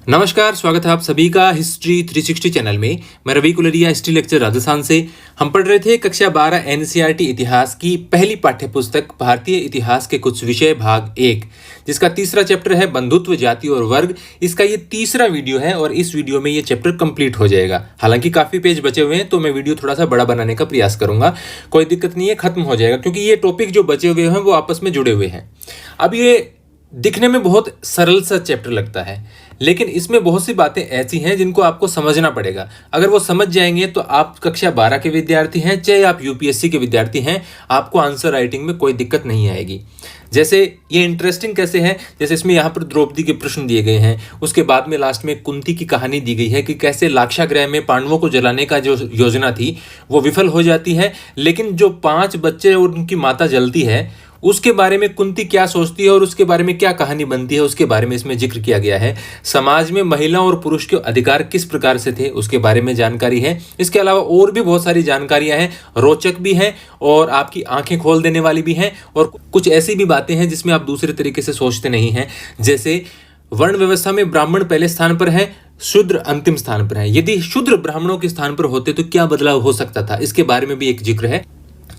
नमस्कार, स्वागत है आप सभी का हिस्ट्री 360 चैनल में। मैं रवि कुलरिया, हिस्ट्री लेक्चर राजस्थान से। हम पढ़ रहे थे कक्षा 12 एनसीईआरटी इतिहास की पहली पाठ्यपुस्तक भारतीय इतिहास के कुछ विषय भाग 1, जिसका तीसरा चैप्टर है बंधुत्व, जाति और वर्ग। इसका ये तीसरा वीडियो है और इस वीडियो में ये चैप्टर कंप्लीट हो जाएगा। हालांकि काफ़ी पेज बचे हुए हैं तो मैं वीडियो थोड़ा सा बड़ा बनाने का प्रयास करूंगा। कोई दिक्कत नहीं है, खत्म हो जाएगा, क्योंकि ये टॉपिक जो बचे हुए हैं वो आपस में जुड़े हुए हैं। अब ये दिखने में बहुत सरल सा चैप्टर लगता है, लेकिन इसमें बहुत सी बातें ऐसी हैं जिनको आपको समझना पड़ेगा। अगर वो समझ जाएंगे तो आप कक्षा 12 के विद्यार्थी हैं, चाहे आप यूपीएससी के विद्यार्थी हैं, आपको आंसर राइटिंग में कोई दिक्कत नहीं आएगी। जैसे ये इंटरेस्टिंग कैसे है, जैसे इसमें यहाँ पर द्रौपदी के प्रश्न दिए गए हैं, उसके बाद में लास्ट में कुंती की कहानी दी गई है कि कैसे लाक्षागृह में पांडवों को जलाने का जो योजना थी वो विफल हो जाती है, लेकिन जो 5 बच्चे और उनकी माता जलती है उसके बारे में कुंती क्या सोचती है और उसके बारे में क्या कहानी बनती है, उसके बारे में इसमें जिक्र किया गया है। समाज में महिला और पुरुष के अधिकार किस प्रकार से थे उसके बारे में जानकारी है। इसके अलावा और भी बहुत सारी जानकारियां हैं, रोचक भी हैं और आपकी आंखें खोल देने वाली भी हैं, और कुछ ऐसी भी बातें हैं जिसमें आप दूसरे तरीके से सोचते नहीं हैं। जैसे वर्ण व्यवस्था में ब्राह्मण पहले स्थान पर है, शूद्र अंतिम स्थान पर है। यदि शूद्र ब्राह्मणों के स्थान पर होते तो क्या बदलाव हो सकता था, इसके बारे में भी एक जिक्र है।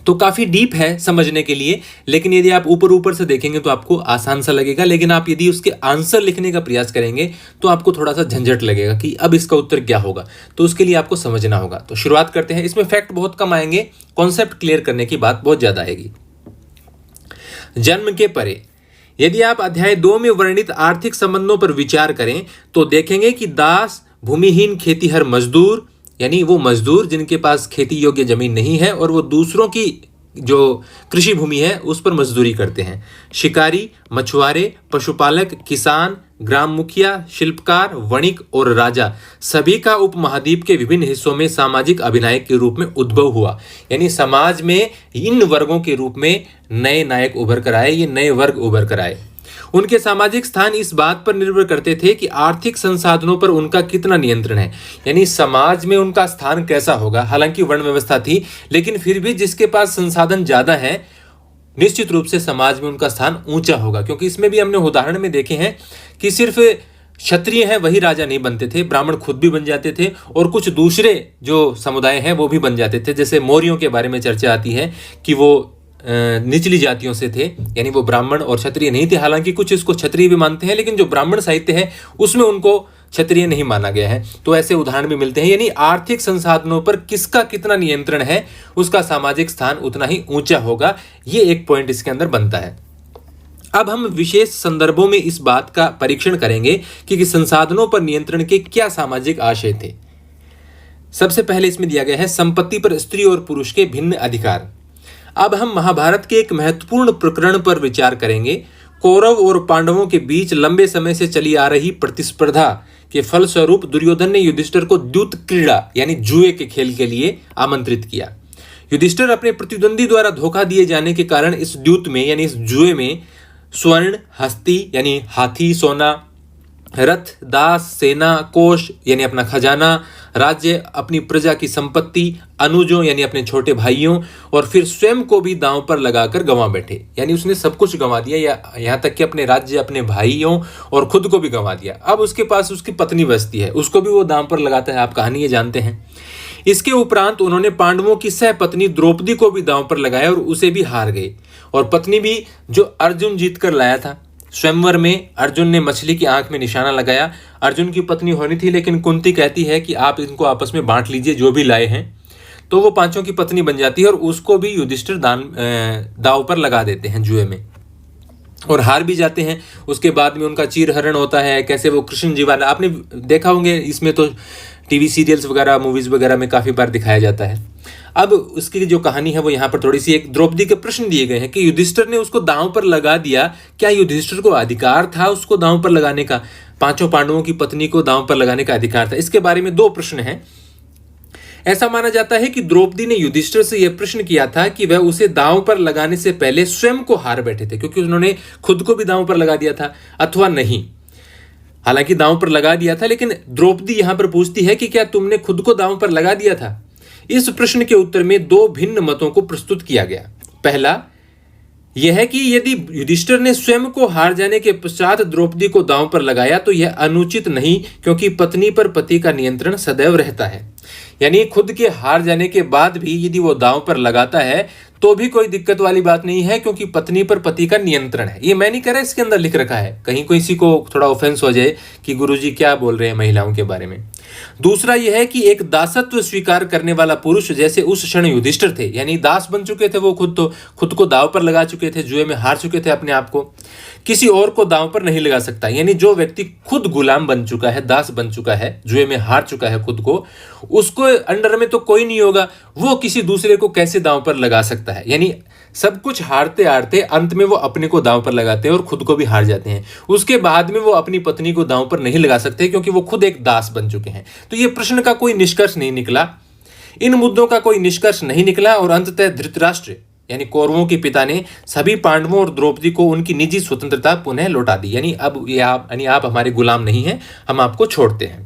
तो काफ़ी डीप है समझने के लिए, लेकिन यदि आप ऊपर ऊपर से देखेंगे तो आपको आसान सा लगेगा, लेकिन आप यदि उसके आंसर लिखने का प्रयास करेंगे तो आपको थोड़ा सा झंझट लगेगा कि अब इसका उत्तर क्या होगा। तो उसके लिए आपको समझना होगा। तो शुरुआत करते हैं। इसमें फैक्ट बहुत कम आएंगे, कॉन्सेप्ट क्लियर करने की बात बहुत ज़्यादा आएगी। जन्म के परे, यदि आप अध्याय 2 में वर्णित आर्थिक संबंधों पर विचार करें तो देखेंगे कि दास, भूमिहीन खेतीहर मजदूर, यानी वो मजदूर जिनके पास खेती योग्य जमीन नहीं है और वो दूसरों की जो कृषि भूमि है उस पर मजदूरी करते हैं, शिकारी, मछुआरे, पशुपालक, किसान, ग्राम मुखिया, शिल्पकार, वणिक और राजा, सभी का उपमहाद्वीप के विभिन्न हिस्सों में सामाजिक अभिनायक के रूप में उद्भव हुआ। यानी समाज में इन वर्गों के रूप में नए नायक उभर कर आए, ये नए वर्ग उभर कर आए। उनके सामाजिक स्थान इस बात पर निर्भर करते थे कि आर्थिक संसाधनों पर उनका कितना नियंत्रण है, यानी समाज में उनका स्थान कैसा होगा। हालांकि वर्ण व्यवस्था थी, लेकिन फिर भी जिसके पास संसाधन ज्यादा है निश्चित रूप से समाज में उनका स्थान ऊंचा होगा। क्योंकि इसमें भी हमने उदाहरण में देखे हैं कि सिर्फ क्षत्रिय हैं वही राजा नहीं बनते थे, ब्राह्मण खुद भी बन जाते थे और कुछ दूसरे जो समुदाय हैं वो भी बन जाते थे। जैसे मौर्यों के बारे में चर्चा आती है कि वो निचली जातियों से थे, यानी वो ब्राह्मण और क्षत्रिय नहीं थे। हालांकि कुछ इसको क्षत्रिय भी मानते हैं, लेकिन जो ब्राह्मण साहित्य है उसमें उनको क्षत्रिय नहीं माना गया है। तो ऐसे उदाहरण भी मिलते हैं। यानी आर्थिक संसाधनों पर किसका कितना नियंत्रण है उसका सामाजिक स्थान उतना ही ऊंचा होगा। ये एक पॉइंट इसके अंदर बनता है। अब हम विशेष संदर्भों में इस बात का परीक्षण करेंगे कि संसाधनों पर नियंत्रण के क्या सामाजिक आशय थे। सबसे पहले इसमें दिया गया है संपत्ति पर स्त्री और पुरुष के भिन्न अधिकार। अब हम महाभारत के एक महत्वपूर्ण प्रकरण पर विचार करेंगे। कौरव और पांडवों के बीच लंबे समय से चली आ रही प्रतिस्पर्धा के फलस्वरूप दुर्योधन ने युधिष्ठिर को द्यूत क्रीड़ा यानी जुए के खेल के लिए आमंत्रित किया। युधिष्ठिर अपने प्रतिद्वंदी द्वारा धोखा दिए जाने के कारण इस द्यूत में यानी इस जुए में स्वर्ण, हस्ती यानी हाथी, सोना, रथ, दास, सेना, कोष यानी अपना खजाना, राज्य, अपनी प्रजा की संपत्ति, अनुजों यानी अपने छोटे भाइयों, और फिर स्वयं को भी दांव पर लगाकर गंवा बैठे। यानी उसने सब कुछ गंवा दिया, या यहाँ तक कि अपने राज्य, अपने भाइयों और खुद को भी गंवा दिया। अब उसके पास उसकी पत्नी बचती है, उसको भी वो दांव पर लगाता है। आप कहानी ये जानते हैं। इसके उपरांत उन्होंने पांडवों की सह पत्नी द्रौपदी को भी दांव पर लगाया और उसे भी हार गए। और पत्नी भी जो अर्जुन जीत कर लाया था। स्वयंवर में अर्जुन ने मछली की आंख में निशाना लगाया। अर्जुन की पत्नी होनी थी, लेकिन कुंती कहती है कि आप इनको आपस में बांट लीजिए जो भी लाए हैं। तो वो 5 की पत्नी बन जाती है और उसको भी युधिष्ठिर दाव पर लगा देते हैं जुए में, और हार भी जाते हैं। उसके बाद में उनका चीरहरण होता है, कैसे वो कृष्ण जीवन आपने देखा होंगे। इसमें तो टीवी सीरियल्स वगैरह, मूवीज वगैरह में काफ़ी बार दिखाया जाता है। अब उसकी जो कहानी है वो यहाँ पर थोड़ी सी, एक द्रौपदी के प्रश्न दिए गए हैं कि युधिष्ठिर ने उसको दांव पर लगा दिया, क्या युधिष्ठिर को अधिकार था उसको दांव पर लगाने का? 5 पांडवों की पत्नी को दांव पर लगाने का अधिकार था? इसके बारे में 2 प्रश्न हैं। ऐसा माना जाता है कि द्रौपदी ने युधिष्ठिर से यह प्रश्न किया था कि वह उसे दांव पर लगाने से पहले स्वयं को हार बैठे थे, क्योंकि उन्होंने खुद को भी दांव पर लगा दिया था, अथवा नहीं। हालांकि दांव पर लगा दिया था, लेकिन द्रौपदी यहां पर पूछती है कि क्या तुमने खुद को दांव पर लगा दिया था? इस प्रश्न के उत्तर में 2 भिन्न मतों को प्रस्तुत किया गया। पहला, यह है कि यदि युधिष्ठिर ने स्वयं को हार जाने के पश्चात द्रौपदी को दांव पर लगाया तो यह अनुचित नहीं, क्योंकि पत्नी पर पति का नियंत्रण सदैव रहता है। यानी खुद के हार जाने के बाद भी यदि वो दांव पर लगाता है तो भी कोई दिक्कत वाली बात नहीं है, क्योंकि पत्नी पर पति का नियंत्रण है। ये मैं नहीं कह रहा, इसके अंदर लिख रखा है, कहीं किसी को थोड़ा ऑफेंस हो जाए कि गुरुजी क्या बोल रहे हैं महिलाओं के बारे में। दूसरा यह है कि एक दासत्व स्वीकार करने वाला पुरुष, जैसे उस क्षण युधिष्ठिर थे, यानी दास बन चुके थे वो, खुद को दांव पर लगा चुके थे, जुए में हार चुके थे अपने आप को, किसी और को दांव पर नहीं लगा सकता। यानी जो व्यक्ति खुद गुलाम बन चुका है, दास बन चुका है, जुए में हार चुका है खुद को, उसको अंडर में तो कोई नहीं होगा, वो किसी दूसरे को कैसे दांव पर लगा सकता है। यानी सब कुछ हारते हारते अंत में वो अपने को दांव पर लगाते हैं और खुद को भी हार जाते हैं। उसके बाद में वो अपनी पत्नी को दांव पर नहीं लगा सकते, क्योंकि वो खुद एक दास बन चुके हैं। तो ये प्रश्न का कोई निष्कर्ष नहीं निकला, इन मुद्दों का कोई निष्कर्ष नहीं निकला, और अंततः धृतराष्ट्र यानी कौरवों के पिता ने सभी पांडवों और द्रौपदी को उनकी निजी स्वतंत्रता पुनः लौटा दी। यानी अब आप हमारे गुलाम नहीं हैं, हम आपको छोड़ते हैं।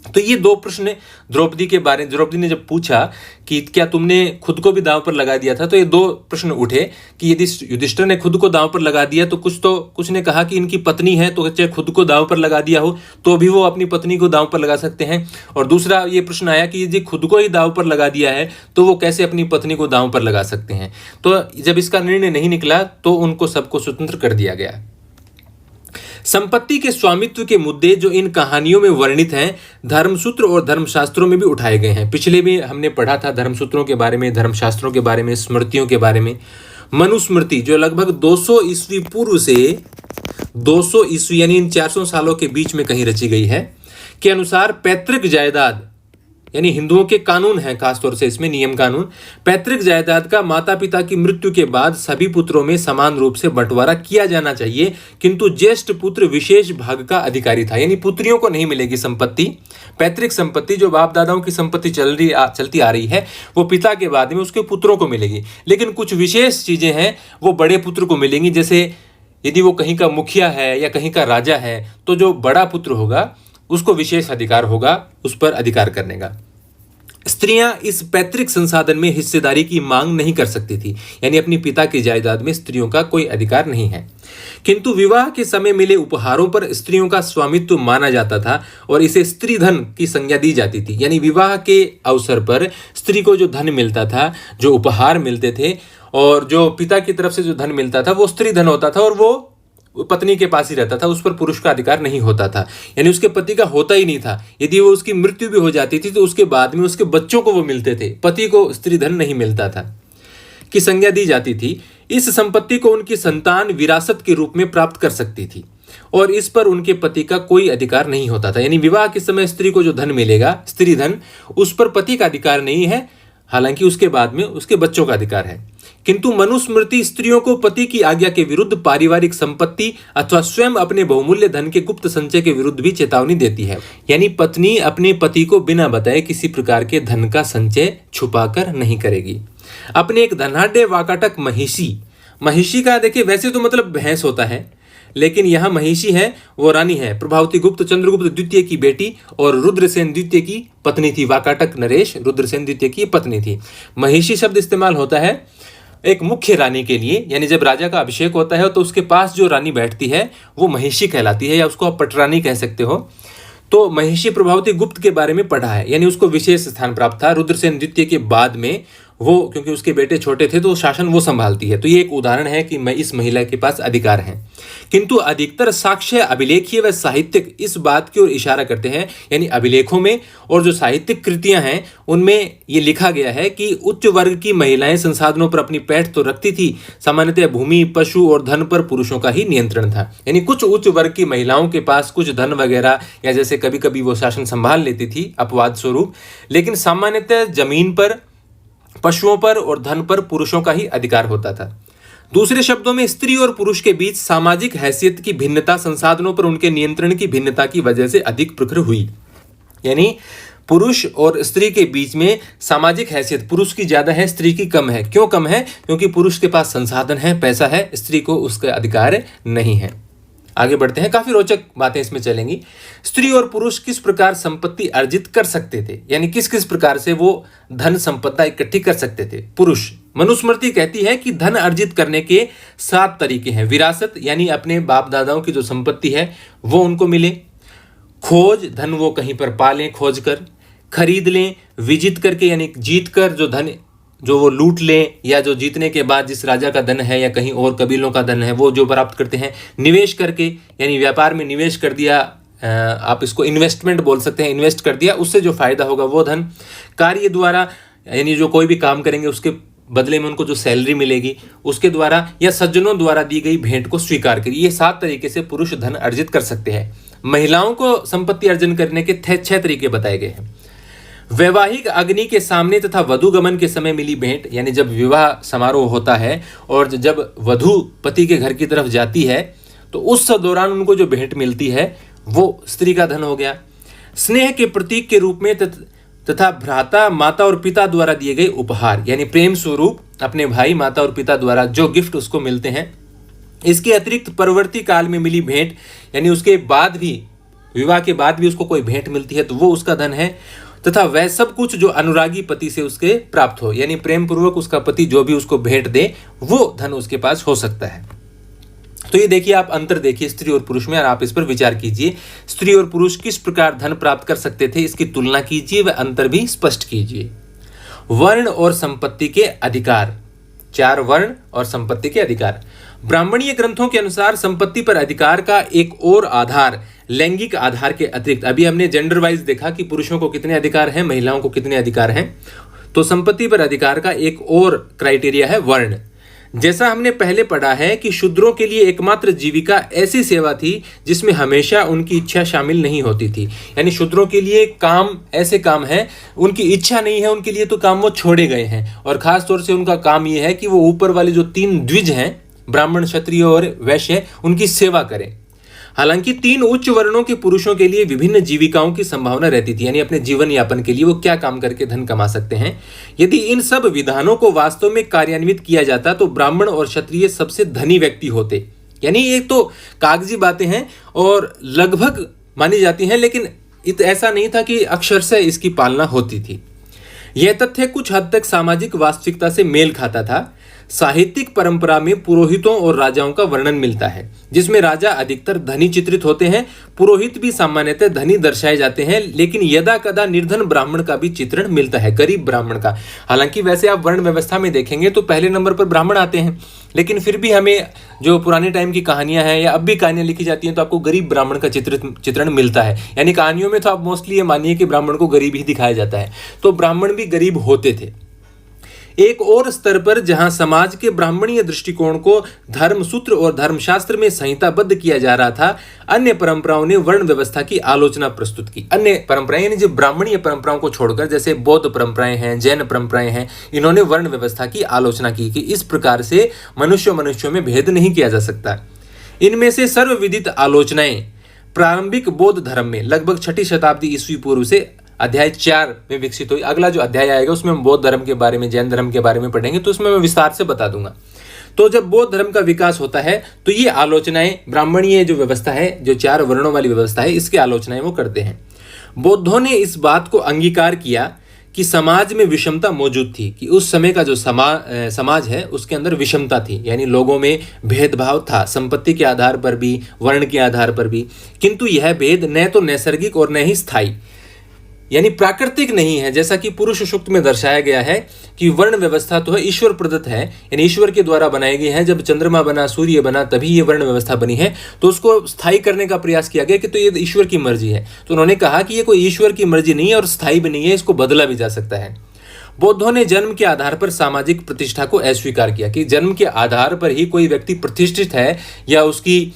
तो ये दो प्रश्न द्रौपदी ने जब पूछा कि क्या तुमने खुद को भी दांव पर लगा दिया था, तो ये दो प्रश्न उठे कि यदि युधिष्ठिर ने खुद को दांव पर लगा दिया तो कुछ ने कहा कि इनकी पत्नी है, तो चाहे खुद को दांव पर लगा दिया हो तो भी वो अपनी पत्नी को दांव पर लगा सकते हैं। और दूसरा ये प्रश्न आया कि यदि खुद को ही दांव पर लगा दिया है तो वो कैसे अपनी पत्नी को दांव पर लगा सकते हैं। तो जब इसका निर्णय नहीं निकला तो उनको सबको स्वतंत्र कर दिया गया। संपत्ति के स्वामित्व के मुद्दे जो इन कहानियों में वर्णित हैं, धर्मसूत्र और धर्मशास्त्रों में भी उठाए गए हैं। पिछले भी हमने पढ़ा था धर्मसूत्रों के बारे में, धर्मशास्त्रों के बारे में, स्मृतियों के बारे में। मनुस्मृति जो लगभग 200 ईस्वी पूर्व से 200 ईस्वी यानी इन 400 सालों के बीच में कहीं रची गई है, के अनुसार पैतृक जायदाद यानी हिंदुओं के कानून हैं, खासतौर से इसमें नियम कानून, पैतृक जायदाद का माता पिता की मृत्यु के बाद सभी पुत्रों में समान रूप से बंटवारा किया जाना चाहिए, किंतु ज्येष्ठ पुत्र विशेष भाग का अधिकारी था। यानी पुत्रियों को नहीं मिलेगी संपत्ति, पैतृक संपत्ति जो बाप दादाओं की संपत्ति चलती आ रही है वो पिता के बाद में उसके पुत्रों को मिलेगी, लेकिन कुछ विशेष चीजें हैं वो बड़े पुत्र को मिलेंगी। जैसे यदि वो कहीं का मुखिया है या कहीं का राजा है तो जो बड़ा पुत्र होगा उसको विशेष अधिकार होगा उस पर अधिकार करने का। स्त्रियां इस पैतृक संसाधन में हिस्सेदारी की मांग नहीं कर सकती थी, यानी अपनी पिता की जायदाद में स्त्रियों का कोई अधिकार नहीं है। किंतु विवाह के समय मिले उपहारों पर स्त्रियों का स्वामित्व माना जाता था और इसे स्त्री धन की संज्ञा दी जाती थी। यानी विवाह के अवसर पर स्त्री को जो धन मिलता था, जो उपहार मिलते थे और जो पिता की तरफ से जो धन मिलता था वो स्त्री धन होता था और वो पत्नी के पास ही रहता था, उस पर पुरुष का अधिकार नहीं होता था, यानी उसके पति का होता ही नहीं था। यदि वो उसकी मृत्यु भी हो जाती थी तो उसके बाद में उसके बच्चों को वो मिलते थे, पति को स्त्री धन नहीं मिलता था की संज्ञा दी जाती थी। इस संपत्ति को उनकी संतान विरासत के रूप में प्राप्त कर सकती थी और इस पर उनके पति का कोई अधिकार नहीं होता था। यानी विवाह के समय स्त्री को जो धन मिलेगा, स्त्री धन, उस पर पति का अधिकार नहीं है, हालांकि उसके बाद में उसके बच्चों का अधिकार है। किंतु मनुस्मृति स्त्रियों को पति की आज्ञा के विरुद्ध पारिवारिक संपत्ति अथवा स्वयं अपने बहुमूल्य धन के गुप्त संचय के विरुद्ध भी चेतावनी देती है। यानी पत्नी अपने पति को बिना बताए किसी प्रकार के धन का संचय छुपाकर नहीं करेगी। अपने एक धनाढ्य वाकाटक महिषी का देखिए, वैसे तो मतलब भैंस होता है, लेकिन यहाँ महिषी है वो रानी है, प्रभावती गुप्त चंद्रगुप्त द्वितीय की बेटी और रुद्रसेन द्वितीय की पत्नी थी। वाकाटक नरेश रुद्रसेन द्वितीय की पत्नी थी। महिषी शब्द इस्तेमाल होता है एक मुख्य रानी के लिए, यानी जब राजा का अभिषेक होता है तो उसके पास जो रानी बैठती है वो महिषी कहलाती है, या उसको आप पटरानी कह सकते हो। तो महिषी प्रभावती गुप्त के बारे में पढ़ा है, यानी उसको विशेष स्थान प्राप्त था। रुद्रसेन द्वितीय के बाद में वो, क्योंकि उसके बेटे छोटे थे तो शासन वो संभालती है। तो ये एक उदाहरण है कि मैं इस महिला के पास अधिकार हैं। किंतु अधिकतर साक्ष्य, अभिलेखीय व साहित्यिक इस बात की ओर इशारा करते हैं, यानी अभिलेखों में और जो साहित्यिक कृतियां हैं उनमें ये लिखा गया है कि उच्च वर्ग की महिलाएं संसाधनों पर अपनी पैठ तो रखती थी, सामान्यतः भूमि, पशु और धन पर पुरुषों का ही नियंत्रण था। यानी कुछ उच्च वर्ग की महिलाओं के पास कुछ धन वगैरह, या जैसे कभी कभी वो शासन संभाल लेती थी अपवाद स्वरूप, लेकिन सामान्यतः जमीन पर, पशुओं पर और धन पर पुरुषों का ही अधिकार होता था। दूसरे शब्दों में स्त्री और पुरुष के बीच सामाजिक हैसियत की भिन्नता संसाधनों पर उनके नियंत्रण की भिन्नता की वजह से अधिक प्रखर हुई। यानी पुरुष और स्त्री के बीच में सामाजिक हैसियत पुरुष की ज्यादा है, स्त्री की कम है। क्यों कम है? क्योंकि पुरुष के पास संसाधन है, पैसा है, स्त्री को उसका अधिकार नहीं है। आगे बढ़ते हैं, काफी रोचक बातें इसमें चलेंगी। स्त्री और पुरुष किस प्रकार संपत्ति अर्जित कर सकते थे, यानी किस किस प्रकार से वो धन संपदा इकट्ठी कर सकते थे। पुरुष मनुस्मृति कहती है कि धन अर्जित करने के 7 तरीके हैं। विरासत यानी अपने बाप दादाओं की जो संपत्ति है वो उनको मिले। खोज, धन वो कहीं पर पालें खोज कर। खरीद लें, विजित करके यानी जीत कर जो धन जो वो लूट लें, या जो जीतने के बाद जिस राजा का धन है या कहीं और कबीलों का धन है वो जो प्राप्त करते हैं। निवेश करके यानी व्यापार में निवेश कर दिया, आप इसको इन्वेस्टमेंट बोल सकते हैं, इन्वेस्ट कर दिया, उससे जो फायदा होगा वो धन। कार्य द्वारा यानी जो कोई भी काम करेंगे उसके बदले में उनको जो सैलरी मिलेगी उसके द्वारा, या सज्जनों द्वारा दी गई भेंट को स्वीकार करिए। ये 7 तरीके से पुरुष धन अर्जित कर सकते हैं। महिलाओं को संपत्ति अर्जन करने के 6 तरीके बताए गए हैं। वैवाहिक अग्नि के सामने तथा वधुगमन के समय मिली भेंट, यानी जब विवाह समारोह होता है और जब वधु पति के घर की तरफ जाती है तो उस दौरान उनको जो भेंट मिलती है वो स्त्री का धन हो गया। स्नेह के प्रतीक के रूप में तथा भ्राता, माता और पिता द्वारा दिए गए उपहार, यानी प्रेम स्वरूप अपने भाई, माता और पिता द्वारा जो गिफ्ट उसको मिलते हैं। इसके अतिरिक्त परवर्ती काल में मिली भेंट, यानी उसके बाद भी, विवाह के बाद भी उसको कोई भेंट मिलती है तो वो उसका धन है। तथा वह सब कुछ जो अनुरागी पति से उसके प्राप्त हो, यानी प्रेम पूर्वक उसका पति जो भी उसको भेंट दे वो धन उसके पास हो सकता है। तो ये देखिए, आप अंतर देखिए स्त्री और पुरुष में और आप इस पर विचार कीजिए। स्त्री और पुरुष किस प्रकार धन प्राप्त कर सकते थे, इसकी तुलना कीजिए व अंतर भी स्पष्ट कीजिए। वर्ण और संपत्ति के अधिकार। 4 वर्ण और संपत्ति के अधिकार। ब्राह्मणीय ग्रंथों के अनुसार संपत्ति पर अधिकार का एक और आधार लैंगिक आधार के अतिरिक्त, अभी हमने जेंडर वाइज देखा कि पुरुषों को कितने अधिकार हैं, महिलाओं को कितने अधिकार हैं, तो संपत्ति पर अधिकार का एक और क्राइटेरिया है वर्ण। जैसा हमने पहले पढ़ा है कि शूद्रों के लिए एकमात्र जीविका ऐसी सेवा थी जिसमें हमेशा उनकी इच्छा शामिल नहीं होती थी, यानी शूद्रों के लिए काम ऐसे काम है उनकी इच्छा नहीं है, उनके लिए तो काम वो छोड़े गए हैं, और खास तौर से उनका काम ये है कि वो ऊपर वाले जो 3 द्विज हैं, ब्राह्मण, क्षत्रिय और वैश्य, उनकी सेवा करें। हालांकि 3 उच्च वर्णों के पुरुषों के लिए विभिन्न जीविकाओं की संभावना रहती थी, यानी अपने जीवन यापन के लिए वो क्या काम करके धन कमा सकते हैं। यदि इन सब विधानों को वास्तव में कार्यान्वित किया जाता तो ब्राह्मण और क्षत्रिय सबसे धनी व्यक्ति होते। यानी ये तो कागजी बातें हैं और लगभग मानी जाती हैं, लेकिन ऐसा नहीं था कि अक्षरशः इसकी पालना होती थी। यह तथ्य कुछ हद तक सामाजिक वास्तविकता से मेल खाता था। साहित्यिक परंपरा में पुरोहितों और राजाओं का वर्णन मिलता है, जिसमें राजा अधिकतर धनी चित्रित होते हैं। पुरोहित भी सामान्यतः धनी दर्शाए जाते हैं, लेकिन यदा कदा निर्धन ब्राह्मण का भी चित्रण मिलता है, गरीब ब्राह्मण का। हालांकि वैसे आप वर्ण व्यवस्था में देखेंगे तो पहले नंबर पर ब्राह्मण आते हैं, लेकिन फिर भी हमें जो पुराने टाइम की कहानियां हैं या अब भी कहानियां लिखी जाती हैं तो आपको गरीब ब्राह्मण का चित्रण मिलता है। यानी कहानियों में तो आप मोस्टली ये मानिए कि ब्राह्मण को गरीब ही दिखाया जाता है, तो ब्राह्मण भी गरीब होते थे। एक और स्तर पर जहां समाज के ब्राह्मणीय दृष्टिकोण को धर्मसूत्र और धर्मशास्त्र में संहिताबद्ध किया जा रहा था, अन्य परंपराओं ने वर्ण व्यवस्था की आलोचना प्रस्तुत की। अन्य परंपराएं यानी जो ब्राह्मणीय परंपराओं को छोड़कर, जैसे बौद्ध परंपराएं हैं, जैन परंपराएं हैं, इन्होंने वर्ण व्यवस्था की आलोचना की कि इस प्रकार से मनुष्यों में भेद नहीं किया जा सकता। इनमें से सर्वविदित आलोचनाएं प्रारंभिक बौद्ध धर्म में लगभग 6ठी शताब्दी ईस्वी पूर्व से अध्याय 4 में विकसित हुई। अगला जो अध्याय आएगा उसमें हम बौद्ध धर्म के बारे में, जैन धर्म के बारे में पढ़ेंगे, तो उसमें मैं विस्तार से बता दूंगा। तो जब बौद्ध धर्म का विकास होता है तो ये आलोचनाएं, ब्राह्मणीय जो व्यवस्था है, जो 4 वर्णों वाली व्यवस्था है, इसकी आलोचनाएं वो करते हैं। बौद्धों ने इस बात को अंगीकार किया कि समाज में विषमता मौजूद थी, कि उस समय का जो समाज है उसके अंदर विषमता थी, यानी लोगों में भेदभाव था, संपत्ति के आधार पर भी, वर्ण के आधार पर भी। किंतु यह भेद न तो नैसर्गिक और न ही स्थायी, यानी प्राकृतिक नहीं है, जैसा कि पुरुष सूक्त में दर्शाया गया है कि वर्ण व्यवस्था तो है ईश्वर प्रदत्त है, यानी ईश्वर के द्वारा बनाई गई है। जब चंद्रमा बना, सूर्य बना, तभी ये वर्ण व्यवस्था बनी है। तो उसको स्थायी करने का प्रयास किया गया कि तो ये ईश्वर की मर्जी है। तो उन्होंने कहा कि ये कोई ईश्वर की मर्जी नहीं है और स्थायी भी नहीं है, इसको बदला भी जा सकता है। बौद्धों ने जन्म के आधार पर सामाजिक प्रतिष्ठा को अस्वीकार किया कि जन्म के आधार पर ही कोई व्यक्ति प्रतिष्ठित है, या उसकी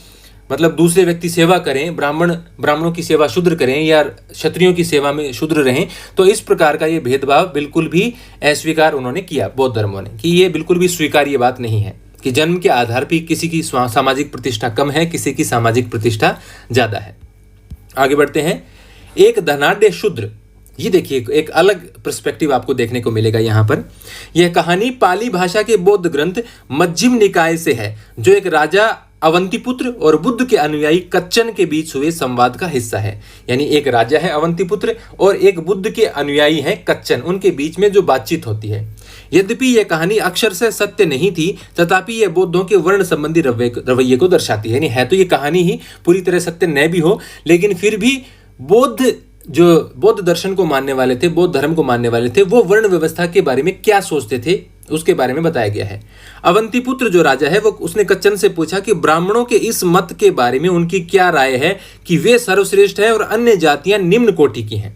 मतलब दूसरे व्यक्ति सेवा करें, ब्राह्मणों की सेवा शूद्र करें या क्षत्रियों की सेवा में शूद्र रहें, तो इस प्रकार का ये भेदभाव बिल्कुल भी अस्वीकार उन्होंने किया बौद्ध धर्मों ने, कि ये बिल्कुल भी स्वीकार्य बात नहीं है कि जन्म के आधार पर किसी की सामाजिक प्रतिष्ठा कम है, किसी की सामाजिक प्रतिष्ठा ज्यादा है। आगे बढ़ते हैं। एक धनाढ्य शूद्र, ये देखिए एक अलग पर्सपेक्टिव आपको देखने को मिलेगा यहाँ पर। यह कहानी पाली भाषा के बौद्ध ग्रंथ मज्जिम निकाय से है, जो एक राजा अवंतीपुत्र और बुद्ध के अनुयायी कच्चन के बीच हुए संवाद का हिस्सा है। यानी एक राजा है अवंतीपुत्र और एक बुद्ध के अनुयायी हैं कच्चन, उनके बीच में जो बातचीत होती है। यद्यपि यह कहानी अक्षरशः सत्य नहीं थी, तथापि यह बौद्धों के वर्ण संबंधी रवैये को दर्शाती है। यानी है तो ये कहानी ही पूरी तरह सत्य न भी हो, लेकिन फिर भी बौद्ध दर्शन को मानने वाले थे, बौद्ध धर्म को मानने वाले थे, वो वर्ण व्यवस्था के बारे में क्या सोचते थे उसके बारे में बताया गया है। अवंतीपुत्र जो राजा है वो उसने कच्चन से पूछा कि ब्राह्मणों के इस मत के बारे में उनकी क्या राय है कि वे सर्वश्रेष्ठ है और अन्य जातियां निम्न कोटि की हैं।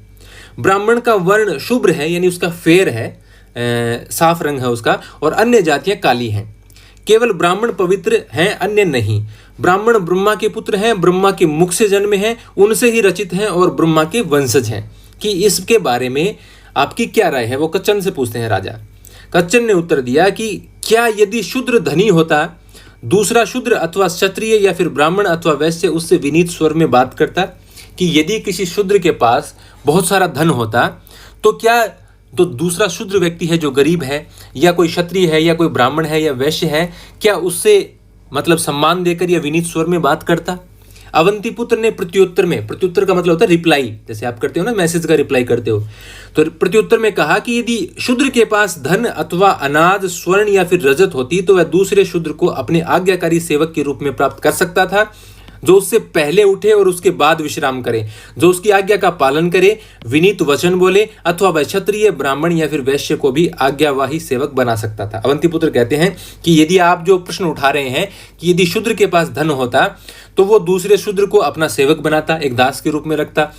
ब्राह्मण का वर्ण शुभ्र है, यानी उसका फेर है, साफ रंग है उसका, और अन्य जातियां काली हैं। केवल ब्राह्मण पवित्र हैं, अन्य नहीं। ब्राह्मण ब्रह्मा के पुत्र हैं, ब्रह्मा के मुख से जन्मे हैं, उनसे ही रचित हैं और ब्रह्मा के वंशज हैं। कि इसके बारे में आपकी क्या राय है, वो कच्चन से पूछते हैं राजा। कच्चन ने उत्तर दिया कि क्या यदि शूद्र धनी होता, दूसरा शूद्र अथवा क्षत्रिय या फिर ब्राह्मण अथवा वैश्य उससे विनीत स्वर में बात करता, कि यदि किसी शूद्र के पास बहुत सारा धन होता तो क्या तो दूसरा शूद्र व्यक्ति है जो गरीब है या कोई क्षत्रिय है या कोई ब्राह्मण है या वैश्य है, क्या उससे मतलब सम्मान देकर या विनीत स्वर में बात करता? अवंतीपुत्र ने प्रत्युत्तर का मतलब होता है रिप्लाई, जैसे आप करते हो ना मैसेज का रिप्लाई करते हो, तो प्रत्युत्तर में कहा कि यदि शूद्र के पास धन अथवा अनाज, स्वर्ण या फिर रजत होती तो वह दूसरे शूद्र को अपने आज्ञाकारी सेवक के रूप में प्राप्त कर सकता था, जो उससे पहले उठे और उसके बाद विश्राम करे, जो उसकी आज्ञा का पालन करे, विनीत वचन बोले, अथवा वह क्षत्रिय, ब्राह्मण या फिर वैश्य को भी आज्ञावाही सेवक बना सकता था। अवंतीपुत्र कहते हैं कि यदि आप जो प्रश्न उठा रहे हैं कि यदि शूद्र के पास धन होता तो वो दूसरे शूद्र को अपना सेवक बनाता, एक दास के रूप में रखता,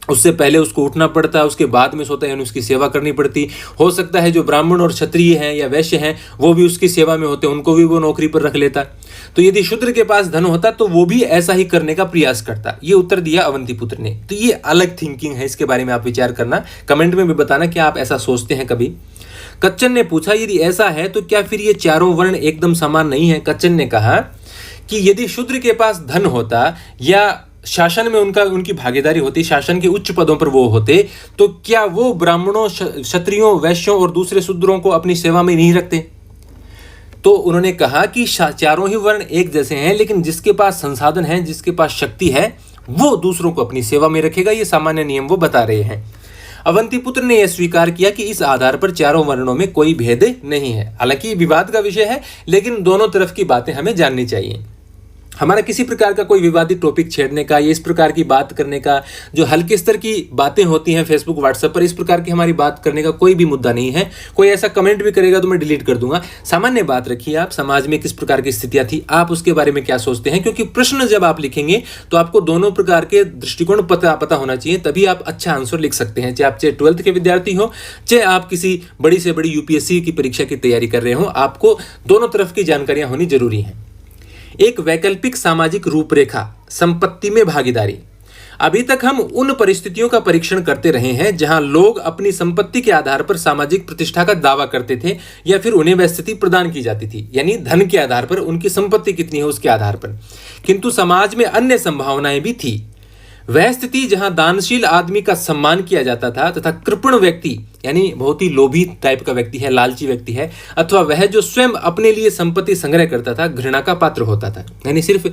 उससे पहले उसको उठना पड़ता है, उसके बाद में सोता है, यानी उसकी सेवा करनी पड़ती। हो सकता है जो ब्राह्मण और क्षत्रिय हैं या वैश्य हैं वो भी उसकी सेवा में होते, उनको भी वो नौकरी पर रख लेता। तो यदि शूद्र के पास धन होता तो वो भी ऐसा ही करने का प्रयास करता। ये उत्तर दिया अवंतीपुत्र ने। तो ये अलग थिंकिंग है, इसके बारे में आप विचार करना, कमेंट में भी बताना कि आप ऐसा सोचते हैं कभी। कच्चन ने पूछा यदि ऐसा है तो क्या फिर ये चारों वर्ण एकदम समान नहीं है? कच्चन ने कहा कि यदि शूद्र के पास धन होता या शासन में उनकी भागीदारी होती, शासन के उच्च पदों पर वो होते, तो क्या वो ब्राह्मणों, क्षत्रियों, वैश्यों और दूसरे शूद्रों को अपनी सेवा में नहीं रखते? तो उन्होंने कहा कि चारों ही वर्ण एक जैसे हैं, लेकिन जिसके पास संसाधन है, जिसके पास शक्ति है, वो दूसरों को अपनी सेवा में रखेगा। ये सामान्य नियम वो बता रहे हैं। अवंतीपुत्र ने यह स्वीकार किया कि इस आधार पर चारों वर्णों में कोई भेद नहीं है। हालांकि विवाद का विषय है, लेकिन दोनों तरफ की बातें हमें जाननी चाहिए। हमारा किसी प्रकार का कोई विवादित टॉपिक छेड़ने का या इस प्रकार की बात करने का, जो हल्के स्तर की बातें होती हैं फेसबुक, व्हाट्सएप पर, इस प्रकार की हमारी बात करने का कोई भी मुद्दा नहीं है। कोई ऐसा कमेंट भी करेगा तो मैं डिलीट कर दूंगा। सामान्य बात रखिए, आप समाज में किस प्रकार की स्थितियां थी, आप उसके बारे में क्या सोचते हैं, क्योंकि प्रश्न जब आप लिखेंगे तो आपको दोनों प्रकार के दृष्टिकोण पता होना चाहिए, तभी आप अच्छा आंसर लिख सकते हैं। चाहे 12th के विद्यार्थी हो, चाहे आप किसी बड़ी से बड़ी यूपीएससी की परीक्षा की तैयारी कर रहे हो, आपको दोनों तरफ की जानकारियां होनी जरूरी है। एक वैकल्पिक सामाजिक रूपरेखा, संपत्ति में भागीदारी। अभी तक हम उन परिस्थितियों का परीक्षण करते रहे हैं जहां लोग अपनी संपत्ति के आधार पर सामाजिक प्रतिष्ठा का दावा करते थे या फिर उन्हें वह स्थिति प्रदान की जाती थी, यानी धन के आधार पर, उनकी संपत्ति कितनी है उसके आधार पर। किंतु समाज में अन्य संभावनाएं भी थी। वह स्थिति जहां दानशील आदमी का सम्मान किया जाता था तथा कृपण व्यक्ति, यानी बहुत ही लोभी टाइप का व्यक्ति है, लालची व्यक्ति है, अथवा वह जो स्वयं अपने लिए संपत्ति संग्रह करता था, घृणा का पात्र होता था। यानी सिर्फ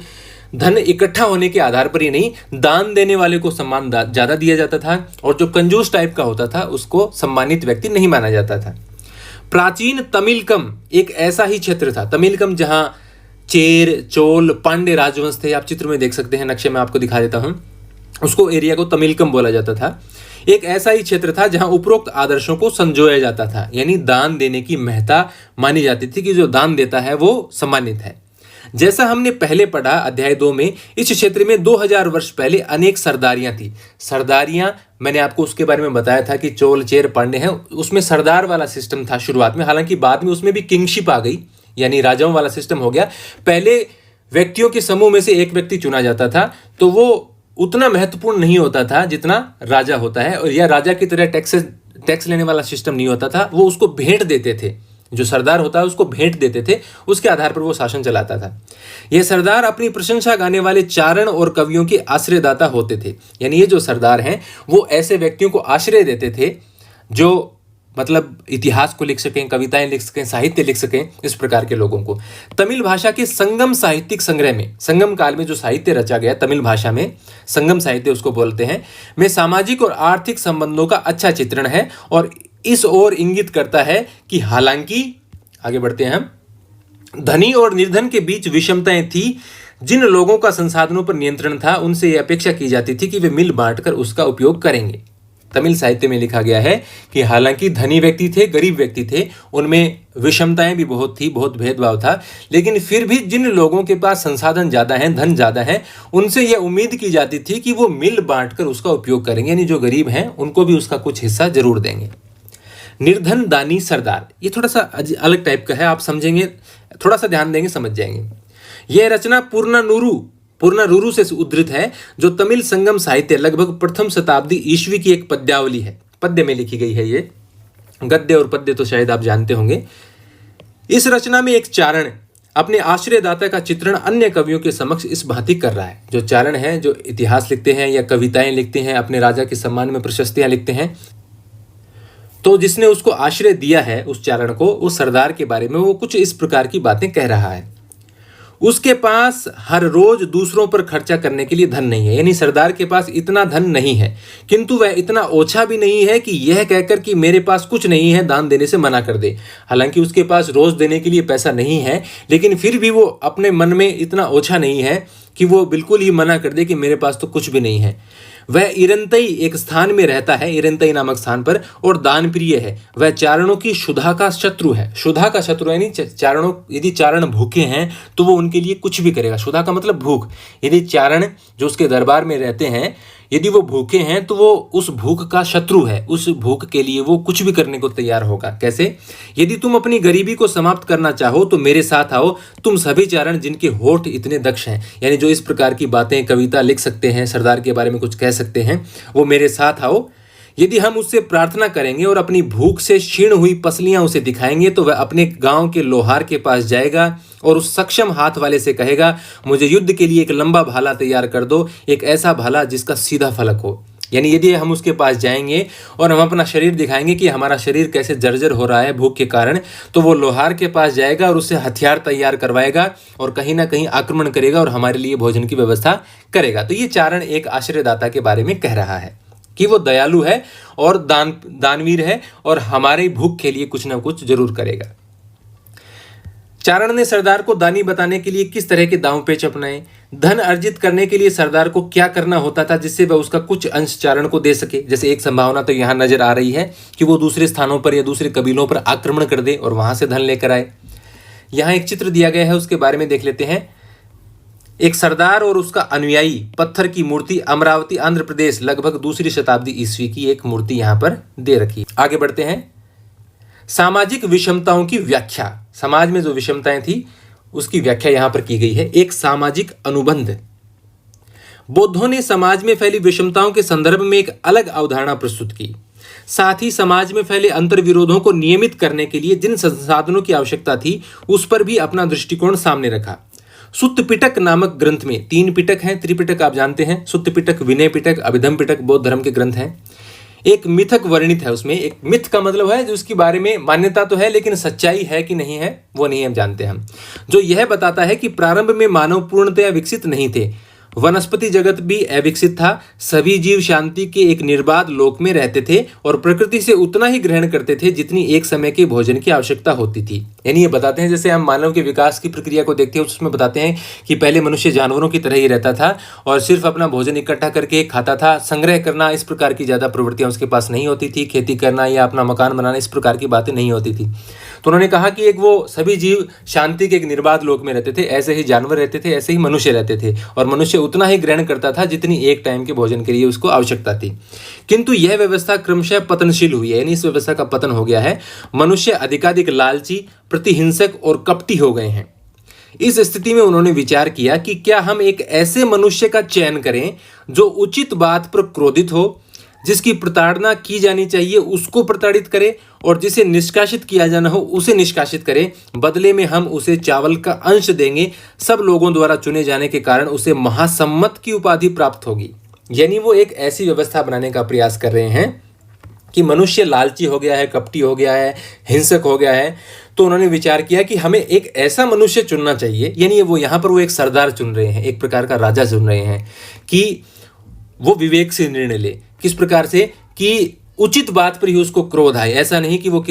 धन इकट्ठा होने के आधार पर ही नहीं, दान देने वाले को सम्मान ज्यादा दिया जाता था, और जो कंजूस टाइप का होता था उसको सम्मानित व्यक्ति नहीं माना जाता था। प्राचीन तमिलकम एक ऐसा ही क्षेत्र था। तमिलकम जहां चेर, चोल, पांड्य राजवंश थे, आप चित्र में देख सकते हैं, नक्शे में आपको दिखा देता हूं, उसको एरिया को तमिलकम बोला जाता था। एक ऐसा ही क्षेत्र था जहां उपरोक्त आदर्शों को संजोया जाता था, यानी दान देने की महत्ता मानी जाती थी कि जो दान देता है वो सम्मानित है। जैसा हमने पहले पढ़ा अध्याय 2 में, इस क्षेत्र में 2000 वर्ष पहले अनेक सरदारियां थी। सरदारियां, मैंने आपको उसके बारे में बताया था कि चोल, चेर, पांड्य है, उसमें सरदार वाला सिस्टम था शुरुआत में। हालांकि बाद में उसमें भी किंगशिप आ गई, यानी राजाओं वाला सिस्टम हो गया। पहले व्यक्तियों के समूह में से एक व्यक्ति चुना जाता था, तो वो उतना महत्वपूर्ण नहीं होता था जितना राजा होता है, और या राजा की तरह टैक्स लेने वाला सिस्टम नहीं होता था। वो उसको भेंट देते थे, जो सरदार होता है उसको भेंट देते थे, उसके आधार पर वो शासन चलाता था। ये सरदार अपनी प्रशंसा गाने वाले चारण और कवियों के आश्रयदाता होते थे। यानी ये जो सरदार हैं वो ऐसे व्यक्तियों को आश्रय देते थे जो मतलब इतिहास को लिख सकें, कविताएं लिख सकें, साहित्य लिख सकें, इस प्रकार के लोगों को। तमिल भाषा के संगम साहित्यिक संग्रह में, संगम काल में जो साहित्य रचा गया तमिल भाषा में, संगम साहित्य उसको बोलते हैं, में सामाजिक और आर्थिक संबंधों का अच्छा चित्रण है और इस ओर इंगित करता है कि हालांकि, आगे बढ़ते हैं हम, धनी और निर्धन के बीच विषमताएं थी, जिन लोगों का संसाधनों पर नियंत्रण था उनसे यह अपेक्षा की जाती थी कि वे मिल बांटकर उसका उपयोग करेंगे। तमिल साहित्य में लिखा गया है कि हालांकि धनी व्यक्ति थे, गरीब व्यक्ति थे, उनमें विषमताएं भी बहुत थी, बहुत भेदभाव था, लेकिन फिर भी जिन लोगों के पास संसाधन ज़्यादा हैं, धन ज़्यादा है, उनसे यह उम्मीद की जाती थी कि वो मिल बांटकर उसका उपयोग करेंगे, यानी जो गरीब हैं उनको भी उसका कुछ हिस्सा जरूर देंगे। निर्धन दानी सरदार, ये थोड़ा सा अलग टाइप का है, आप समझेंगे, थोड़ा सा ध्यान देंगे समझ जाएंगे। यह रचना पुर्नानुरु से उद्धृत है, जो तमिल संगम साहित्य लगभग प्रथम शताब्दी ईस्वी की एक पद्यावली है, पद्य में लिखी गई है। ये गद्य और पद्य तो शायद आप जानते होंगे। इस रचना में एक चारण अपने आश्रयदाता का चित्रण अन्य कवियों के समक्ष इस भांति कर रहा है। जो चारण है, जो इतिहास लिखते हैं या कविताएं लिखते हैं, अपने राजा के सम्मान में प्रशस्तियां लिखते हैं, तो जिसने उसको आश्रय दिया है, उस चारण को, उस सरदार के बारे में वो कुछ इस प्रकार की बातें कह रहा है। उसके पास हर रोज दूसरों पर खर्चा करने के लिए धन नहीं है, यानी सरदार के पास इतना धन नहीं है, किंतु वह इतना ओछा भी नहीं है कि यह कहकर कि मेरे पास कुछ नहीं है दान देने से मना कर दे। हालांकि उसके पास रोज देने के लिए पैसा नहीं है, लेकिन फिर भी वो अपने मन में इतना ओछा नहीं है कि वो बिल्कुल ही मना कर दे कि मेरे पास तो कुछ भी नहीं है। वह इरंतई एक स्थान में रहता है, इरंतई नामक स्थान पर, और दान प्रिय है। वह चारणों की क्षुधा का शत्रु है। क्षुधा का शत्रु यानी चारणों, यदि चारण भूखे हैं तो वो उनके लिए कुछ भी करेगा। क्षुधा का मतलब भूख। यदि चारण जो उसके दरबार में रहते हैं, यदि वो भूखे हैं तो वो उस भूख का शत्रु है, उस भूख के लिए वो कुछ भी करने को तैयार होगा। कैसे? यदि तुम अपनी गरीबी को समाप्त करना चाहो तो मेरे साथ आओ, तुम सभी चारण जिनके होठ इतने दक्ष हैं, यानी जो इस प्रकार की बातें, कविता लिख सकते हैं, सरदार के बारे में कुछ कह सकते हैं, वो मेरे साथ आओ। यदि हम उससे प्रार्थना करेंगे और अपनी भूख से क्षीण हुई पसलियां उसे दिखाएंगे तो वह अपने गांव के लोहार के पास जाएगा और उस सक्षम हाथ वाले से कहेगा, मुझे युद्ध के लिए एक लंबा भाला तैयार कर दो, एक ऐसा भाला जिसका सीधा फलक हो। यानी यदि हम उसके पास जाएंगे और हम अपना शरीर दिखाएंगे कि हमारा शरीर कैसे जर्जर हो रहा है भूख के कारण, तो वो लोहार के पास जाएगा और उससे हथियार तैयार करवाएगा और कहीं ना कहीं आक्रमण करेगा और हमारे लिए भोजन की व्यवस्था करेगा। तो ये चारण एक आश्रयदाता के बारे में कह रहा है कि वो दयालु है और दानवीर है और हमारे भूख के लिए कुछ ना कुछ जरूर करेगा। चारण ने सरदार को दानी बताने के लिए किस तरह के दांव पेच अपनाए, धन अर्जित करने के लिए सरदार को क्या करना होता था जिससे वह उसका कुछ अंश चारण को दे सके। जैसे एक संभावना तो यहां नजर आ रही है कि वो दूसरे स्थानों पर या दूसरे कबीलों पर आक्रमण कर दे और वहां से धन लेकर आए। यहां एक चित्र दिया गया है, उसके बारे में देख लेते हैं। एक सरदार और उसका अनुयायी, पत्थर की मूर्ति, अमरावती आंध्र प्रदेश, लगभग दूसरी शताब्दी ईस्वी की एक मूर्ति यहां पर दे रखी। आगे बढ़ते हैं। सामाजिक विषमताओं की व्याख्या, समाज में जो विषमताएं थी उसकी व्याख्या यहां पर की गई है। एक सामाजिक अनुबंध। बौद्धों ने समाज में फैली विषमताओं के संदर्भ में एक अलग अवधारणा प्रस्तुत की। साथ ही समाज में फैले अंतर्विरोधों को नियमित करने के लिए जिन संसाधनों की आवश्यकता थी उस पर भी अपना दृष्टिकोण सामने रखा। सुत्त पिटक नामक ग्रंथ में, 3 पिटक हैं, त्रिपिटक आप जानते हैं, सुत्त पिटक, विनय पिटक, अभिधम पिटक बौद्ध धर्म के ग्रंथ हैं। एक मिथक वर्णित है उसमें। एक मिथ का मतलब है जो उसके बारे में मान्यता तो है लेकिन सच्चाई है कि नहीं है वो नहीं हम जानते हम, जो यह बताता है कि प्रारंभ में मानव पूर्णतया विकसित नहीं थे, वनस्पति जगत भी अविकसित था, सभी जीव शांति के एक निर्बाध लोक में रहते थे और प्रकृति से उतना ही ग्रहण करते थे जितनी एक समय के भोजन की आवश्यकता होती थी। यानी ये बताते हैं, जैसे हम मानव के विकास की प्रक्रिया को देखते हैं उसमें बताते हैं कि पहले मनुष्य जानवरों की तरह ही रहता था और सिर्फ अपना भोजन इकट्ठा करके खाता था। संग्रह करना इस प्रकार की ज़्यादा प्रवृत्तियां उसके पास नहीं होती थी, खेती करना या अपना मकान बनाना इस प्रकार की बातें नहीं होती थी। तो उन्होंने कहा कि एक वो सभी जीव शांति के एक निर्बाध लोक में रहते थे, ऐसे ही जानवर रहते थे, ऐसे ही मनुष्य रहते थे और मनुष्य उतना ही ग्रहण करता था जितनी एक टाइम के भोजन के लिए उसको आवश्यकता थी। किंतु यह व्यवस्था क्रमशः पतनशील हुई है, यानी इस व्यवस्था का पतन हो गया है। मनुष्य अधिकाधिक लालची, प्रतिहिंसक और कपटी हो गए हैं। इस स्थिति में उन्होंने विचार किया कि क्या हम एक ऐसे मनुष्य का चयन करें जो उचित बात पर क्रोधित हो, जिसकी प्रताड़ना की जानी चाहिए उसको प्रताड़ित करे और जिसे निष्कासित किया जाना हो उसे निष्कासित करे। बदले में हम उसे चावल का अंश देंगे। सब लोगों द्वारा चुने जाने के कारण उसे महासम्मत की उपाधि प्राप्त होगी। यानी वो एक ऐसी व्यवस्था बनाने का प्रयास कर रहे हैं कि मनुष्य लालची हो गया है, कपटी हो गया है, हिंसक हो गया है, तो उन्होंने विचार किया कि हमें एक ऐसा मनुष्य चुनना चाहिए, यानी वो यहाँ पर वो एक सरदार चुन रहे हैं, एक प्रकार का राजा चुन रहे हैं कि वो विवेक से निर्णय ले। किस प्रकार से कि उचित बात पर ही उसको क्रोध आए, ऐसा नहीं कि वो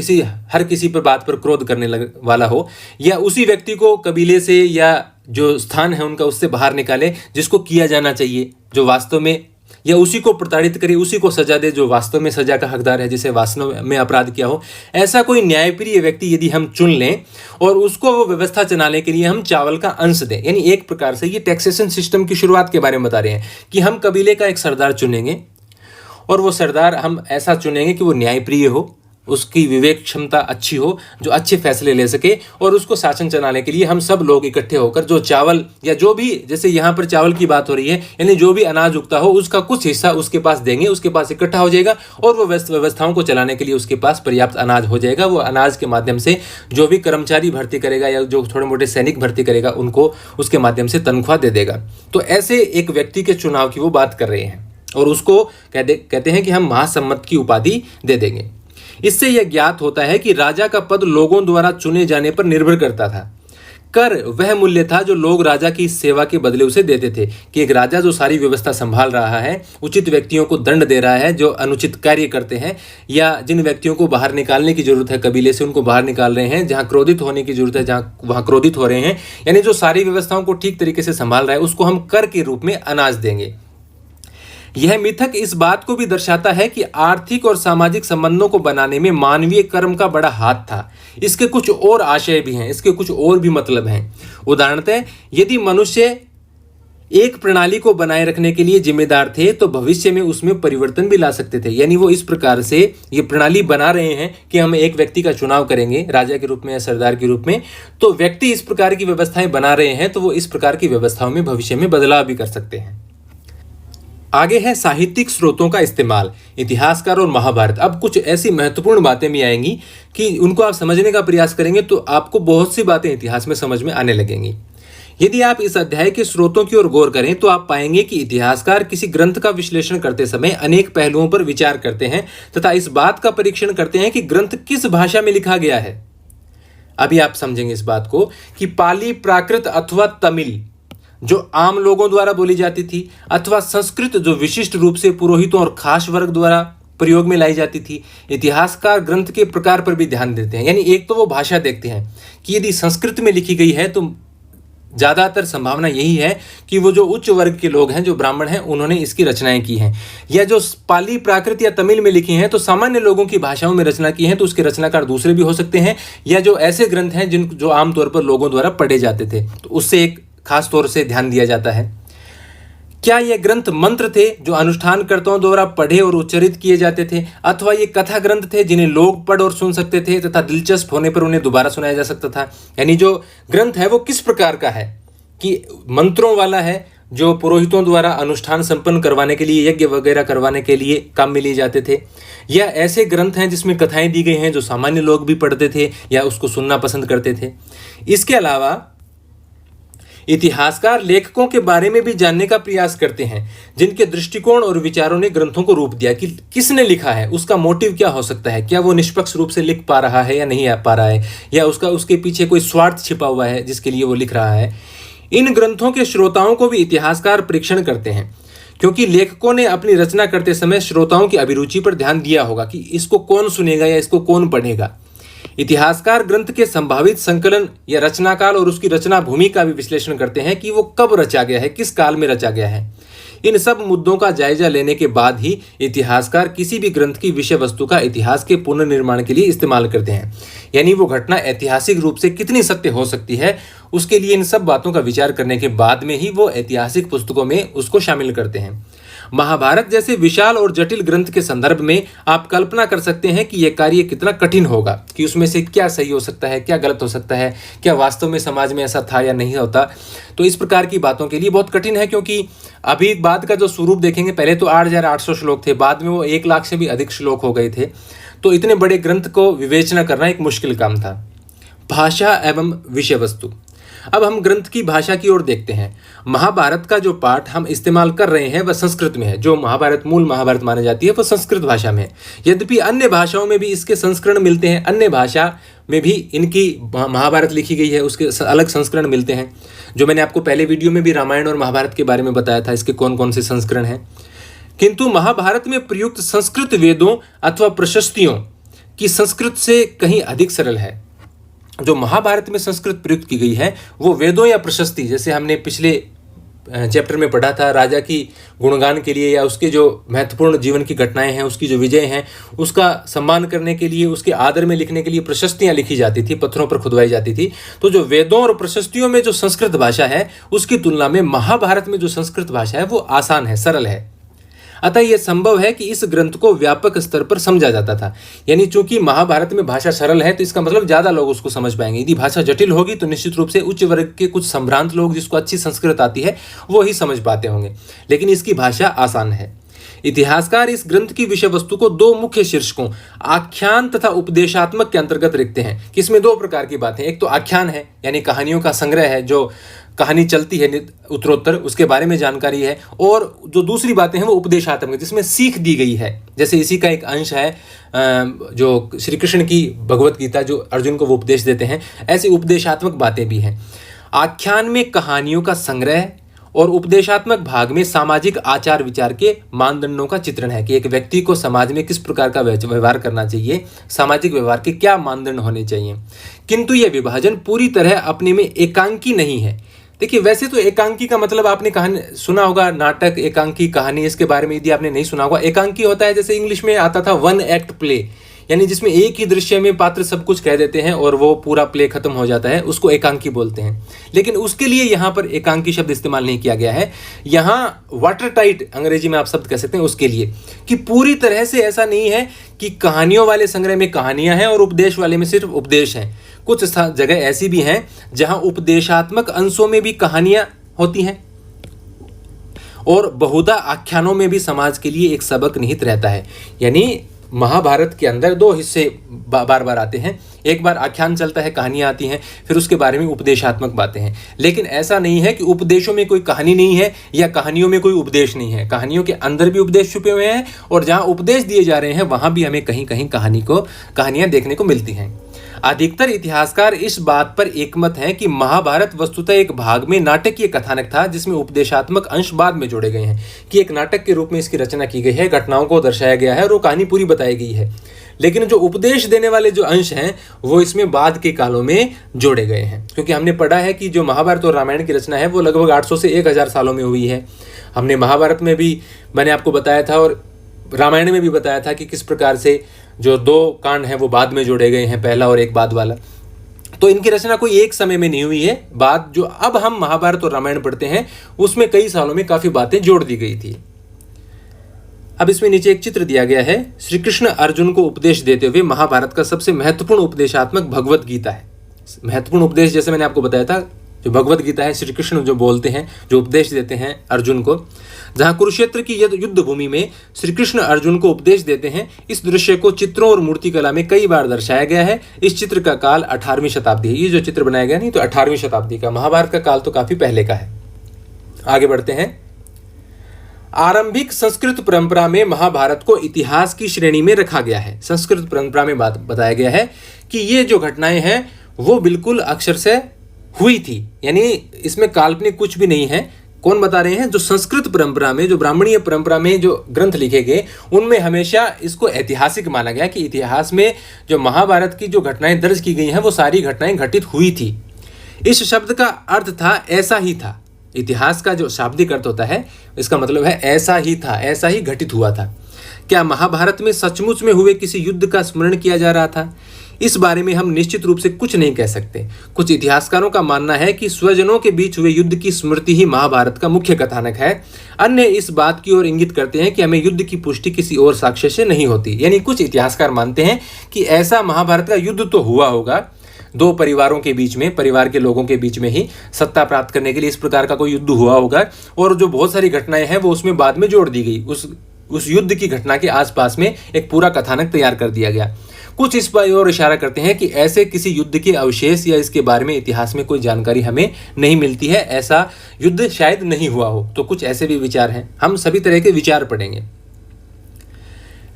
हर किसी पर बात पर क्रोध करने वाला हो, या उसी व्यक्ति को कबीले से या जो स्थान है उनका उससे बाहर निकाले जिसको किया जाना चाहिए, जो वास्तव में, या उसी को प्रताड़ित करे, उसी को सजा दे जो वास्तव में सजा का हकदार है, जिसे वास्तव में अपराध किया हो। ऐसा कोई न्यायप्रिय व्यक्ति यदि हम चुन लें और उसको वो व्यवस्था चलाने के लिए हम चावल का अंश दें, यानी एक प्रकार से ये टैक्सेशन सिस्टम की शुरुआत के बारे में बता रहे हैं कि हम कबीले का एक सरदार चुनेंगे और वो सरदार हम ऐसा चुनेंगे कि वो न्यायप्रिय हो, उसकी विवेक क्षमता अच्छी हो, जो अच्छे फैसले ले सके, और उसको शासन चलाने के लिए हम सब लोग इकट्ठे होकर जो चावल या जो भी, जैसे यहाँ पर चावल की बात हो रही है, यानी जो भी अनाज उगता हो उसका कुछ हिस्सा उसके पास देंगे, उसके पास इकट्ठा हो जाएगा और वो व्यवस्थाओं को चलाने के लिए उसके पास पर्याप्त अनाज हो जाएगा। वो अनाज के माध्यम से जो भी कर्मचारी भर्ती करेगा या जो थोड़े मोटे सैनिक भर्ती करेगा उनको उसके माध्यम से तनख्वाह दे देगा। तो ऐसे एक व्यक्ति के चुनाव की वो बात कर रहे हैं और उसको कहते हैं कि हम महासम्मत की उपाधि दे देंगे। इससे यह ज्ञात होता है कि राजा का पद लोगों द्वारा चुने जाने पर निर्भर करता था। कर वह मूल्य था जो लोग राजा की सेवा के बदले उसे देते थे, कि एक राजा जो सारी व्यवस्था संभाल रहा है, उचित व्यक्तियों को दंड दे रहा है जो अनुचित कार्य करते हैं, या जिन व्यक्तियों को बाहर निकालने की जरूरत है कबीले से उनको बाहर निकाल रहे हैं, जहां क्रोधित होने की जरूरत है जहां वहां क्रोधित हो रहे हैं, यानी जो सारी व्यवस्थाओं को ठीक तरीके से संभाल रहा है, उसको हम कर के रूप में अनाज देंगे। यह मिथक इस बात को भी दर्शाता है कि आर्थिक और सामाजिक संबंधों को बनाने में मानवीय कर्म का बड़ा हाथ था। इसके कुछ और आशय भी हैं, इसके कुछ और भी मतलब हैं। उदाहरणतः यदि मनुष्य एक प्रणाली को बनाए रखने के लिए जिम्मेदार थे तो भविष्य में उसमें परिवर्तन भी ला सकते थे। यानी वो इस प्रकार से ये प्रणाली बना रहे हैं कि हम एक व्यक्ति का चुनाव करेंगे राजा के रूप में या सरदार के रूप में, तो व्यक्ति इस प्रकार की व्यवस्थाएं बना रहे हैं तो वो इस प्रकार की व्यवस्थाओं में भविष्य में बदलाव भी कर सकते हैं। आगे है साहित्यिक स्रोतों का इस्तेमाल, इतिहासकार और महाभारत। अब कुछ ऐसी महत्वपूर्ण बातें भी आएंगी कि उनको आप समझने का प्रयास करेंगे तो आपको बहुत सी बातें इतिहास में समझ में आने लगेंगी। यदि आप इस अध्याय के स्रोतों की ओर गौर करें तो आप पाएंगे कि इतिहासकार किसी ग्रंथ का विश्लेषण करते समय अनेक पहलुओं पर विचार करते हैं तथा इस बात का परीक्षण करते हैं कि ग्रंथ किस भाषा में लिखा गया है। अभी आप समझेंगे इस बात को कि पाली, प्राकृत अथवा तमिल जो आम लोगों द्वारा बोली जाती थी, अथवा संस्कृत जो विशिष्ट रूप से पुरोहितों और खास वर्ग द्वारा प्रयोग में लाई जाती थी। इतिहासकार ग्रंथ के प्रकार पर भी ध्यान देते हैं, यानी एक तो वो भाषा देखते हैं कि यदि संस्कृत में लिखी गई है तो ज़्यादातर संभावना यही है कि वो जो उच्च वर्ग के लोग हैं, जो ब्राह्मण हैं, उन्होंने इसकी रचनाएं की हैं, या जो पाली, प्राकृत या तमिल में लिखी हैं तो सामान्य लोगों की भाषाओं में रचना की हैं, तो उसके रचनाकार दूसरे भी हो सकते हैं, या जो ऐसे ग्रंथ हैं जो आमतौर पर लोगों द्वारा पढ़े जाते थे, तो उससे एक खास तौर से ध्यान दिया जाता है। क्या ये ग्रंथ मंत्र थे जो अनुष्ठानकर्ताओं द्वारा पढ़े और उच्चारित किए जाते थे, अथवा ये कथा ग्रंथ थे जिन्हें लोग पढ़ और सुन सकते थे तथा दिलचस्प होने पर उन्हें दोबारा सुनाया जा सकता था। यानी जो ग्रंथ है वो किस प्रकार का है कि मंत्रों वाला है जो पुरोहितों द्वारा अनुष्ठान संपन्न करवाने के लिए, यज्ञ वगैरह करवाने के लिए काम में लिए जाते थे, या ऐसे ग्रंथ हैं जिसमें कथाएं दी गई हैं जो सामान्य लोग भी पढ़ते थे या उसको सुनना पसंद करते थे। इसके अलावा इतिहासकार लेखकों के बारे में भी जानने का प्रयास करते हैं जिनके दृष्टिकोण और विचारों ने ग्रंथों को रूप दिया, कि किसने लिखा है, उसका मोटिव क्या हो सकता है, क्या वो निष्पक्ष रूप से लिख पा रहा है या नहीं आ पा रहा है, या उसके पीछे कोई स्वार्थ छिपा हुआ है जिसके लिए वो लिख रहा है। इन ग्रंथों के श्रोताओं को भी इतिहासकार परीक्षण करते हैं, क्योंकि लेखकों ने अपनी रचना करते समय श्रोताओं की अभिरुचि पर ध्यान दिया होगा कि इसको कौन सुनेगा या इसको कौन पढ़ेगा। इतिहासकार ग्रंथ के संभावित संकलन या रचनाकाल और उसकी रचना भूमि का भी विश्लेषण करते हैं कि वो कब रचा गया है, किस काल में रचा गया है। इन सब मुद्दों का जायजा लेने के बाद ही इतिहासकार किसी भी ग्रंथ की विषय वस्तु का इतिहास के पुनर्निर्माण के लिए इस्तेमाल करते हैं। यानी वो घटना ऐतिहासिक रूप से कितनी सत्य हो सकती है, उसके लिए इन सब बातों का विचार करने के बाद में ही वो ऐतिहासिक पुस्तकों में उसको शामिल करते हैं। महाभारत जैसे विशाल और जटिल ग्रंथ के संदर्भ में आप कल्पना कर सकते हैं कि यह कार्य कितना कठिन होगा, कि उसमें से क्या सही हो सकता है, क्या गलत हो सकता है, क्या वास्तव में समाज में ऐसा था या नहीं होता। तो इस प्रकार की बातों के लिए बहुत कठिन है, क्योंकि अभी बाद का जो स्वरूप देखेंगे, पहले तो 8,800 श्लोक थे, बाद में वो 1 लाख से भी अधिक श्लोक हो गए थे। तो इतने बड़े ग्रंथ को विवेचना करना एक मुश्किल काम था। भाषा एवं विषय वस्तु। अब हम ग्रंथ की भाषा की ओर देखते हैं। महाभारत का जो पाठ हम इस्तेमाल कर रहे हैं वह संस्कृत में है। जो महाभारत मूल महाभारत मानी जाती है वह संस्कृत भाषा में है। यद्यपि अन्य भाषाओं में भी इसके संस्करण मिलते हैं, अन्य भाषा में भी इनकी महाभारत लिखी गई है, उसके अलग संस्करण मिलते हैं। जो मैंने आपको पहले वीडियो में भी रामायण और महाभारत के बारे में बताया था, इसके कौन कौन से संस्करण हैं। किंतु महाभारत में प्रयुक्त संस्कृत वेदों अथवा प्रशस्तियों की संस्कृत से कहीं अधिक सरल है। जो महाभारत में संस्कृत प्रयुक्त की गई है वो वेदों या प्रशस्ति, जैसे हमने पिछले चैप्टर में पढ़ा था, राजा की गुणगान के लिए या उसके जो महत्वपूर्ण जीवन की घटनाएं हैं, उसकी जो विजय हैं, उसका सम्मान करने के लिए, उसके आदर में लिखने के लिए प्रशस्तियां लिखी जाती थी, पत्थरों पर खुदवाई जाती थी। तो जो वेदों और प्रशस्तियों में जो संस्कृत भाषा है उसकी तुलना में महाभारत में जो संस्कृत भाषा है वो आसान है, सरल है। अतः यह संभव है कि इस ग्रंथ को व्यापक स्तर पर समझा जाता था। यानी चूंकि महाभारत में भाषा सरल है तो इसका मतलब ज्यादा लोग उसको समझ पाएंगे। यदि भाषा जटिल होगी तो निश्चित रूप से उच्च वर्ग के कुछ संभ्रांत लोग, जिसको अच्छी संस्कृत आती है, वो ही समझ पाते होंगे। लेकिन इसकी भाषा आसान है। इतिहासकार इस ग्रंथ की विषय वस्तु को दो मुख्य शीर्षकों, आख्यान तथा उपदेशात्मक के अंतर्गत रखते हैं। कि इसमें दो प्रकार की बातें, एक तो आख्यान है यानी कहानियों का संग्रह है, जो कहानी चलती है उत्तरोत्तर, उसके बारे में जानकारी है, और जो दूसरी बातें हैं वो उपदेशात्मक, जिसमें सीख दी गई है। जैसे इसी का एक अंश है जो श्री कृष्ण की भगवत गीता, जो अर्जुन को वो उपदेश देते हैं, ऐसी उपदेशात्मक बातें भी हैं। आख्यान में कहानियों का संग्रह और उपदेशात्मक भाग में सामाजिक आचार विचार के मानदंडों का चित्रण है कि एक व्यक्ति को समाज में किस प्रकार का व्यवहार करना चाहिए, सामाजिक व्यवहार के क्या मानदंड होने चाहिए। किंतु यह विभाजन पूरी तरह अपने में एकांकी नहीं है। देखिए, वैसे तो एकांकी का मतलब आपने कहानी सुना होगा, नाटक, एकांकी, कहानी, इसके बारे में यदि आपने नहीं सुना होगा, एकांकी होता है जैसे इंग्लिश में आता था वन एक्ट प्ले, यानी जिसमें एक ही दृश्य में पात्र सब कुछ कह देते हैं और वो पूरा प्ले खत्म हो जाता है, उसको एकांकी बोलते हैं। लेकिन उसके लिए यहाँ पर एकांकी शब्द इस्तेमाल नहीं किया गया है। यहाँ वाटर टाइट, अंग्रेजी में आप शब्द कह सकते हैं उसके लिए, कि पूरी तरह से ऐसा नहीं है कि कहानियों वाले संग्रह में कहानियां हैं और उपदेश वाले में सिर्फ उपदेश हैं। कुछ जगह ऐसी भी हैं जहां उपदेशात्मक अंशों में भी कहानियां होती हैं और बहुधा आख्यानों में भी समाज के लिए एक सबक निहित रहता है। यानी महाभारत के अंदर दो हिस्से बार बार आते हैं, एक बार आख्यान चलता है, कहानियां आती हैं, फिर उसके बारे में उपदेशात्मक बातें हैं। लेकिन ऐसा नहीं है कि उपदेशों में कोई कहानी नहीं है या कहानियों में कोई उपदेश नहीं है। कहानियों के अंदर भी उपदेश छुपे हुए हैं और जहां उपदेश दिए जा रहे हैं वहां भी हमें कहीं कहीं कहानियां देखने को मिलती हैं। अधिकतर इतिहासकार इस बात पर एकमत हैं कि महाभारत वस्तुतः एक भाग में नाटकीय कथानक था, जिसमें उपदेशात्मक अंश बाद में जोड़े गए हैं। कि एक नाटक के रूप में इसकी रचना की गई है, घटनाओं को दर्शाया गया है और वो कहानी पूरी बताई गई है। लेकिन जो उपदेश देने वाले जो अंश हैं वो इसमें बाद के कालों में जोड़े गए हैं। क्योंकि हमने पढ़ा है कि जो महाभारत और रामायण की रचना है वो लगभग 800 से 1000 सालों में हुई है। हमने महाभारत में भी मैंने आपको बताया था और रामायण में भी बताया था कि किस प्रकार से जो दो कांड हैं वो बाद में जोड़े गए हैं, पहला और एक बाद वाला। तो इनकी रचना कोई एक समय में नहीं हुई है। बाद जो अब हम महाभारत और रामायण पढ़ते हैं उसमें कई सालों में काफी बातें जोड़ दी गई थी। अब इसमें नीचे एक चित्र दिया गया है। श्री कृष्ण अर्जुन को उपदेश देते हुए महाभारत का सबसे महत्वपूर्ण उपदेशात्मक भगवत गीता है। महत्वपूर्ण उपदेश जैसे मैंने आपको बताया था, जो भगवत गीता है, श्री कृष्ण जो बोलते हैं, जो उपदेश देते हैं अर्जुन को, जहां कुरुक्षेत्र की युद्ध भूमि में श्री कृष्ण अर्जुन को उपदेश देते हैं। इस दृश्य को चित्रों और मूर्तिकला में कई बार दर्शाया गया है। इस चित्र का काल 18वीं शताब्दी है। ये जो चित्र बनाया गया नहीं तो 18वीं शताब्दी का, महाभारत का काल तो काफी पहले का है। आगे बढ़ते हैं। आरंभिक संस्कृत परंपरा में महाभारत को इतिहास की श्रेणी में रखा गया है। संस्कृत परंपरा में बताया गया है कि ये जो घटनाएं हैं वो बिल्कुल अक्षर से हुई थी, यानी इसमें काल्पनिक कुछ भी नहीं है। कौन बता रहे हैं? जो संस्कृत परंपरा में, जो ब्राह्मणीय परंपरा में जो ग्रंथ लिखे गए उनमें हमेशा इसको ऐतिहासिक माना गया कि इतिहास में जो महाभारत की जो घटनाएं दर्ज की गई हैं वो सारी घटनाएं घटित हुई थी। इस शब्द का अर्थ था ऐसा ही था। इतिहास का जो शाब्दिक अर्थ होता है इसका मतलब है ऐसा ही था, ऐसा ही घटित हुआ था। क्या महाभारत में सचमुच में हुए किसी युद्ध का स्मरण किया जा रहा था? इस बारे में हम निश्चित रूप से कुछ नहीं कह सकते। कुछ इतिहासकारों का मानना है कि स्वजनों के बीच हुए युद्ध की स्मृति ही महाभारत का मुख्य कथानक है। अन्य इस बात की ओर इंगित करते हैं कि हमें युद्ध की पुष्टि किसी और साक्ष्य से नहीं होती। यानी कुछ इतिहासकार मानते हैं कि ऐसा महाभारत का युद्ध तो हुआ होगा, दो परिवारों के बीच में, परिवार के लोगों के बीच में ही सत्ता प्राप्त करने के लिए इस प्रकार का कोई युद्ध हुआ होगा, और जो बहुत सारी घटनाएं हैं वो उसमें बाद में जोड़ दी गई, उस उस युद्ध की घटना के आसपास में एक पूरा कथानक तैयार कर दिया गया। कुछ इस पर और इशारा करते हैं कि ऐसे किसी युद्ध के अवशेष या इसके बारे में इतिहास में कोई जानकारी हमें नहीं मिलती है, ऐसा युद्ध शायद नहीं हुआ हो। तो कुछ ऐसे भी विचार हैं, हम सभी तरह के विचार पढ़ेंगे।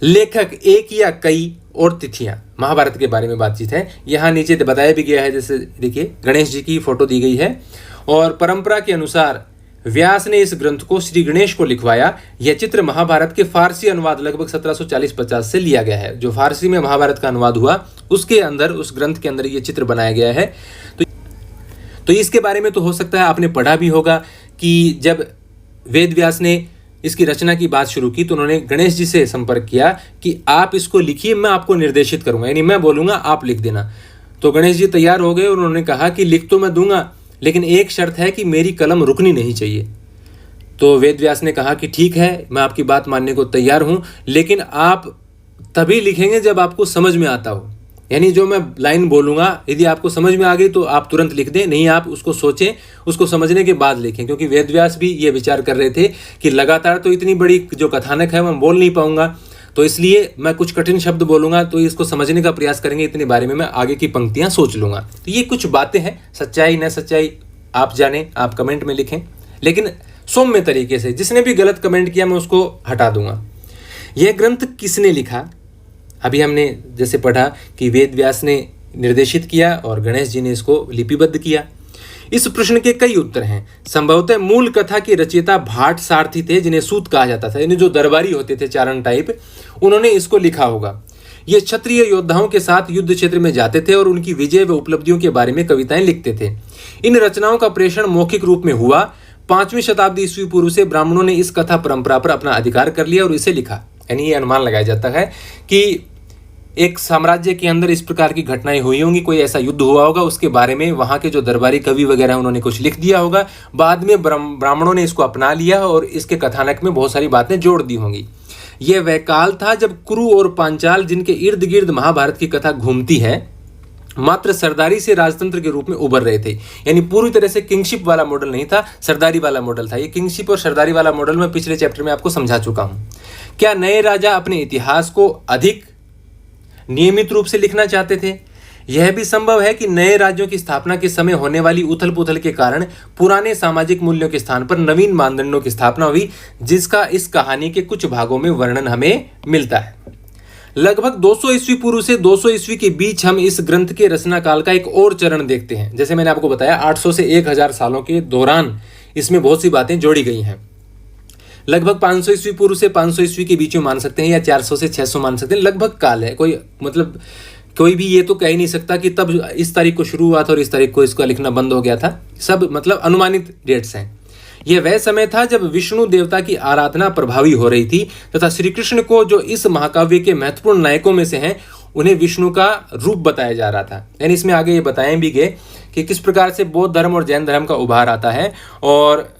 लेखक, एक या कई और तिथियां, महाभारत के बारे में बातचीत है। यहाँ नीचे बताया भी गया है, जैसे देखिए गणेश जी की फोटो दी गई है। और परंपरा के अनुसार व्यास ने इस ग्रंथ को श्री गणेश को लिखवाया। यह चित्र महाभारत के फारसी अनुवाद लगभग 1740-50 से लिया गया है। जो फारसी में महाभारत का अनुवाद हुआ उसके अंदर, उस ग्रंथ के अंदर यह चित्र बनाया गया है। तो इसके बारे में तो हो सकता है आपने पढ़ा भी होगा कि जब वेद व्यास ने इसकी रचना की बात शुरू की तो उन्होंने गणेश जी से संपर्क किया कि आप इसको लिखिए, मैं आपको निर्देशित करूंगा, यानी मैं बोलूंगा आप लिख देना। तो गणेश जी तैयार हो गए और उन्होंने कहा कि लिख तो मैं दूंगा, लेकिन एक शर्त है कि मेरी कलम रुकनी नहीं चाहिए। तो वेद व्यास ने कहा कि ठीक है, मैं आपकी बात मानने को तैयार हूं, लेकिन आप तभी लिखेंगे जब आपको समझ में आता हो। यानी जो मैं लाइन बोलूंगा यदि आपको समझ में आ गई तो आप तुरंत लिख दें, नहीं आप उसको सोचें, उसको समझने के बाद लिखें। क्योंकि वेद व्यास भी ये विचार कर रहे थे कि लगातार तो इतनी बड़ी जो कथानक है मैं बोल नहीं पाऊंगा, तो इसलिए मैं कुछ कठिन शब्द बोलूंगा, तो इसको समझने का प्रयास करेंगे, इतने बारे में मैं आगे की पंक्तियां सोच लूंगा। तो ये कुछ बातें हैं, सच्चाई न सच्चाई आप जाने, आप कमेंट में लिखें, लेकिन सौम्य तरीके से। जिसने भी गलत कमेंट किया मैं उसको हटा दूंगा। यह ग्रंथ किसने लिखा? अभी हमने जैसे पढ़ा कि वेद व्यास ने निर्देशित किया और गणेश जी ने इसको लिपिबद्ध किया। इस प्रश्न के कई उत्तर हैं। संभवतः मूल कथा के रचयिता भाट सारथी थे, जिन्हें सूत कहा जाता था, यानी जो दरबारी होते थे चारण टाइप, उन्होंने इसको लिखा होगा। ये क्षत्रिय योद्धाओं के साथ युद्ध क्षेत्र में जाते थे और उनकी विजय व उपलब्धियों के बारे में कविताएं लिखते थे। इन रचनाओं का प्रेषण मौखिक रूप में हुआ। 5वीं शताब्दी ईस्वी पूर्व से ब्राह्मणों ने इस कथा परंपरा पर अपना अधिकार कर लिया और इसे लिखा। यानी ये अनुमान लगाया जाता है कि एक साम्राज्य के अंदर इस प्रकार की घटनाएं हुई होंगी, कोई ऐसा युद्ध हुआ होगा, उसके बारे में वहां के जो दरबारी कवि वगैरह उन्होंने कुछ लिख दिया होगा। बाद में ब्राह्मणों ने इसको अपना लिया और इसके कथानक में बहुत सारी बातें जोड़ दी होंगी। यह वह काल था जब कुरु और पांचाल, जिनके इर्द गिर्द महाभारत की कथा घूमती है, मात्र सरदारी से राजतंत्र के रूप में उभर रहे थे। यानी पूरी तरह से किंगशिप वाला मॉडल नहीं था, सरदारी वाला मॉडल था। ये किंगशिप और सरदारी वाला मॉडल मैं पिछले चैप्टर में आपको समझा चुका हूं। क्या नए राजा अपने इतिहास को अधिक नियमित रूप से लिखना चाहते थे? यह भी संभव है कि नए राज्यों की स्थापना के समय होने वाली उथल पुथल के कारण पुराने सामाजिक मूल्यों के स्थान पर नवीन मानदंडों की स्थापना हुई, जिसका इस कहानी के कुछ भागों में वर्णन हमें मिलता है। लगभग 200 ईस्वी पूर्व से 200 ईस्वी के बीच हम इस ग्रंथ के रचना काल का एक और चरण देखते हैं। जैसे मैंने आपको बताया 800 से 1000 सालों के दौरान इसमें बहुत सी बातें जोड़ी गई हैं। लगभग 500 ईस्वी पूर्व से 500 ईस्वी के बीच में मान सकते हैं, या 400 से 600 मान सकते हैं। लगभग काल है, कोई भी ये तो कह ही नहीं सकता कि तब इस तारीख को शुरू हुआ था और इस तारीख को इसका लिखना बंद हो गया था। सब अनुमानित डेट्स हैं। यह वह समय था जब विष्णु देवता की आराधना प्रभावी हो रही थी तथा श्री कृष्ण को, जो इस महाकाव्य के महत्वपूर्ण नायकों में से हैं, उन्हें विष्णु का रूप बताया जा रहा था। यानी इसमें आगे ये बताएं भी गए कि किस प्रकार से बौद्ध धर्म और जैन धर्म का उभार आता है और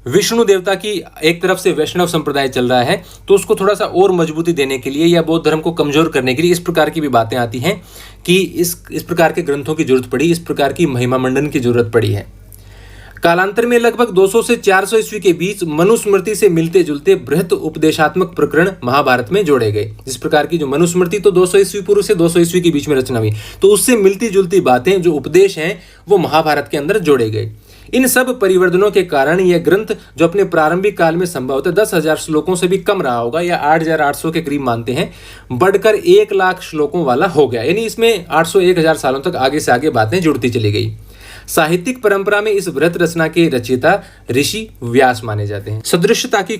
विष्णु देवता की एक तरफ से वैष्णव संप्रदाय चल रहा है, तो उसको थोड़ा सा और मजबूती देने के लिए या बौद्ध धर्म को कमजोर करने के लिए इस प्रकार की भी बातें आती हैं कि इस प्रकार के ग्रंथों की जरूरत पड़ी, इस प्रकार की महिमा मंडन की जरूरत पड़ी है। कालांतर में लगभग 200 से 400 ईस्वी के बीच मनुस्मृति से मिलते जुलते बृहत उपदेशात्मक प्रकरण महाभारत में जोड़े गए। जिस प्रकार की जो मनुस्मृति तो 200 ईस्वी पूर्व से 200 ईस्वी के बीच में रचना हुई, तो उससे मिलती जुलती बातें जो उपदेश हैं वो महाभारत के अंदर जोड़े गए। इन सब परिवर्तनों के कारण यह ग्रंथ, जो अपने प्रारंभिक काल में संभवतः 10,000 श्लोकों से भी कम रहा होगा या 8,800 के करीब मानते हैं, बढ़कर 1,00,000 श्लोकों वाला हो गया। यानी इसमें 800-1000 सालों तक आगे से आगे बातें जुड़ती चली गई। साहित्यिक परंपरा में इस बृहत रचना के रचयिता ऋषि व्यास माने जाते हैं। सदृशता की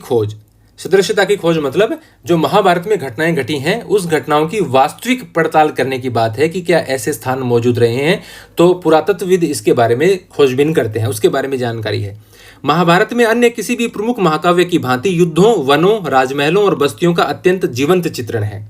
खोज मतलब जो महाभारत में घटनाएं घटी हैं, उस घटनाओं की वास्तविक पड़ताल करने की बात है कि क्या ऐसे स्थान मौजूद रहे हैं। तो पुरातत्वविद इसके बारे में खोजबीन करते हैं, उसके बारे में जानकारी है। महाभारत में अन्य किसी भी प्रमुख महाकाव्य की भांति युद्धों, वनों, राजमहलों और बस्तियों का अत्यंत जीवंत चित्रण है।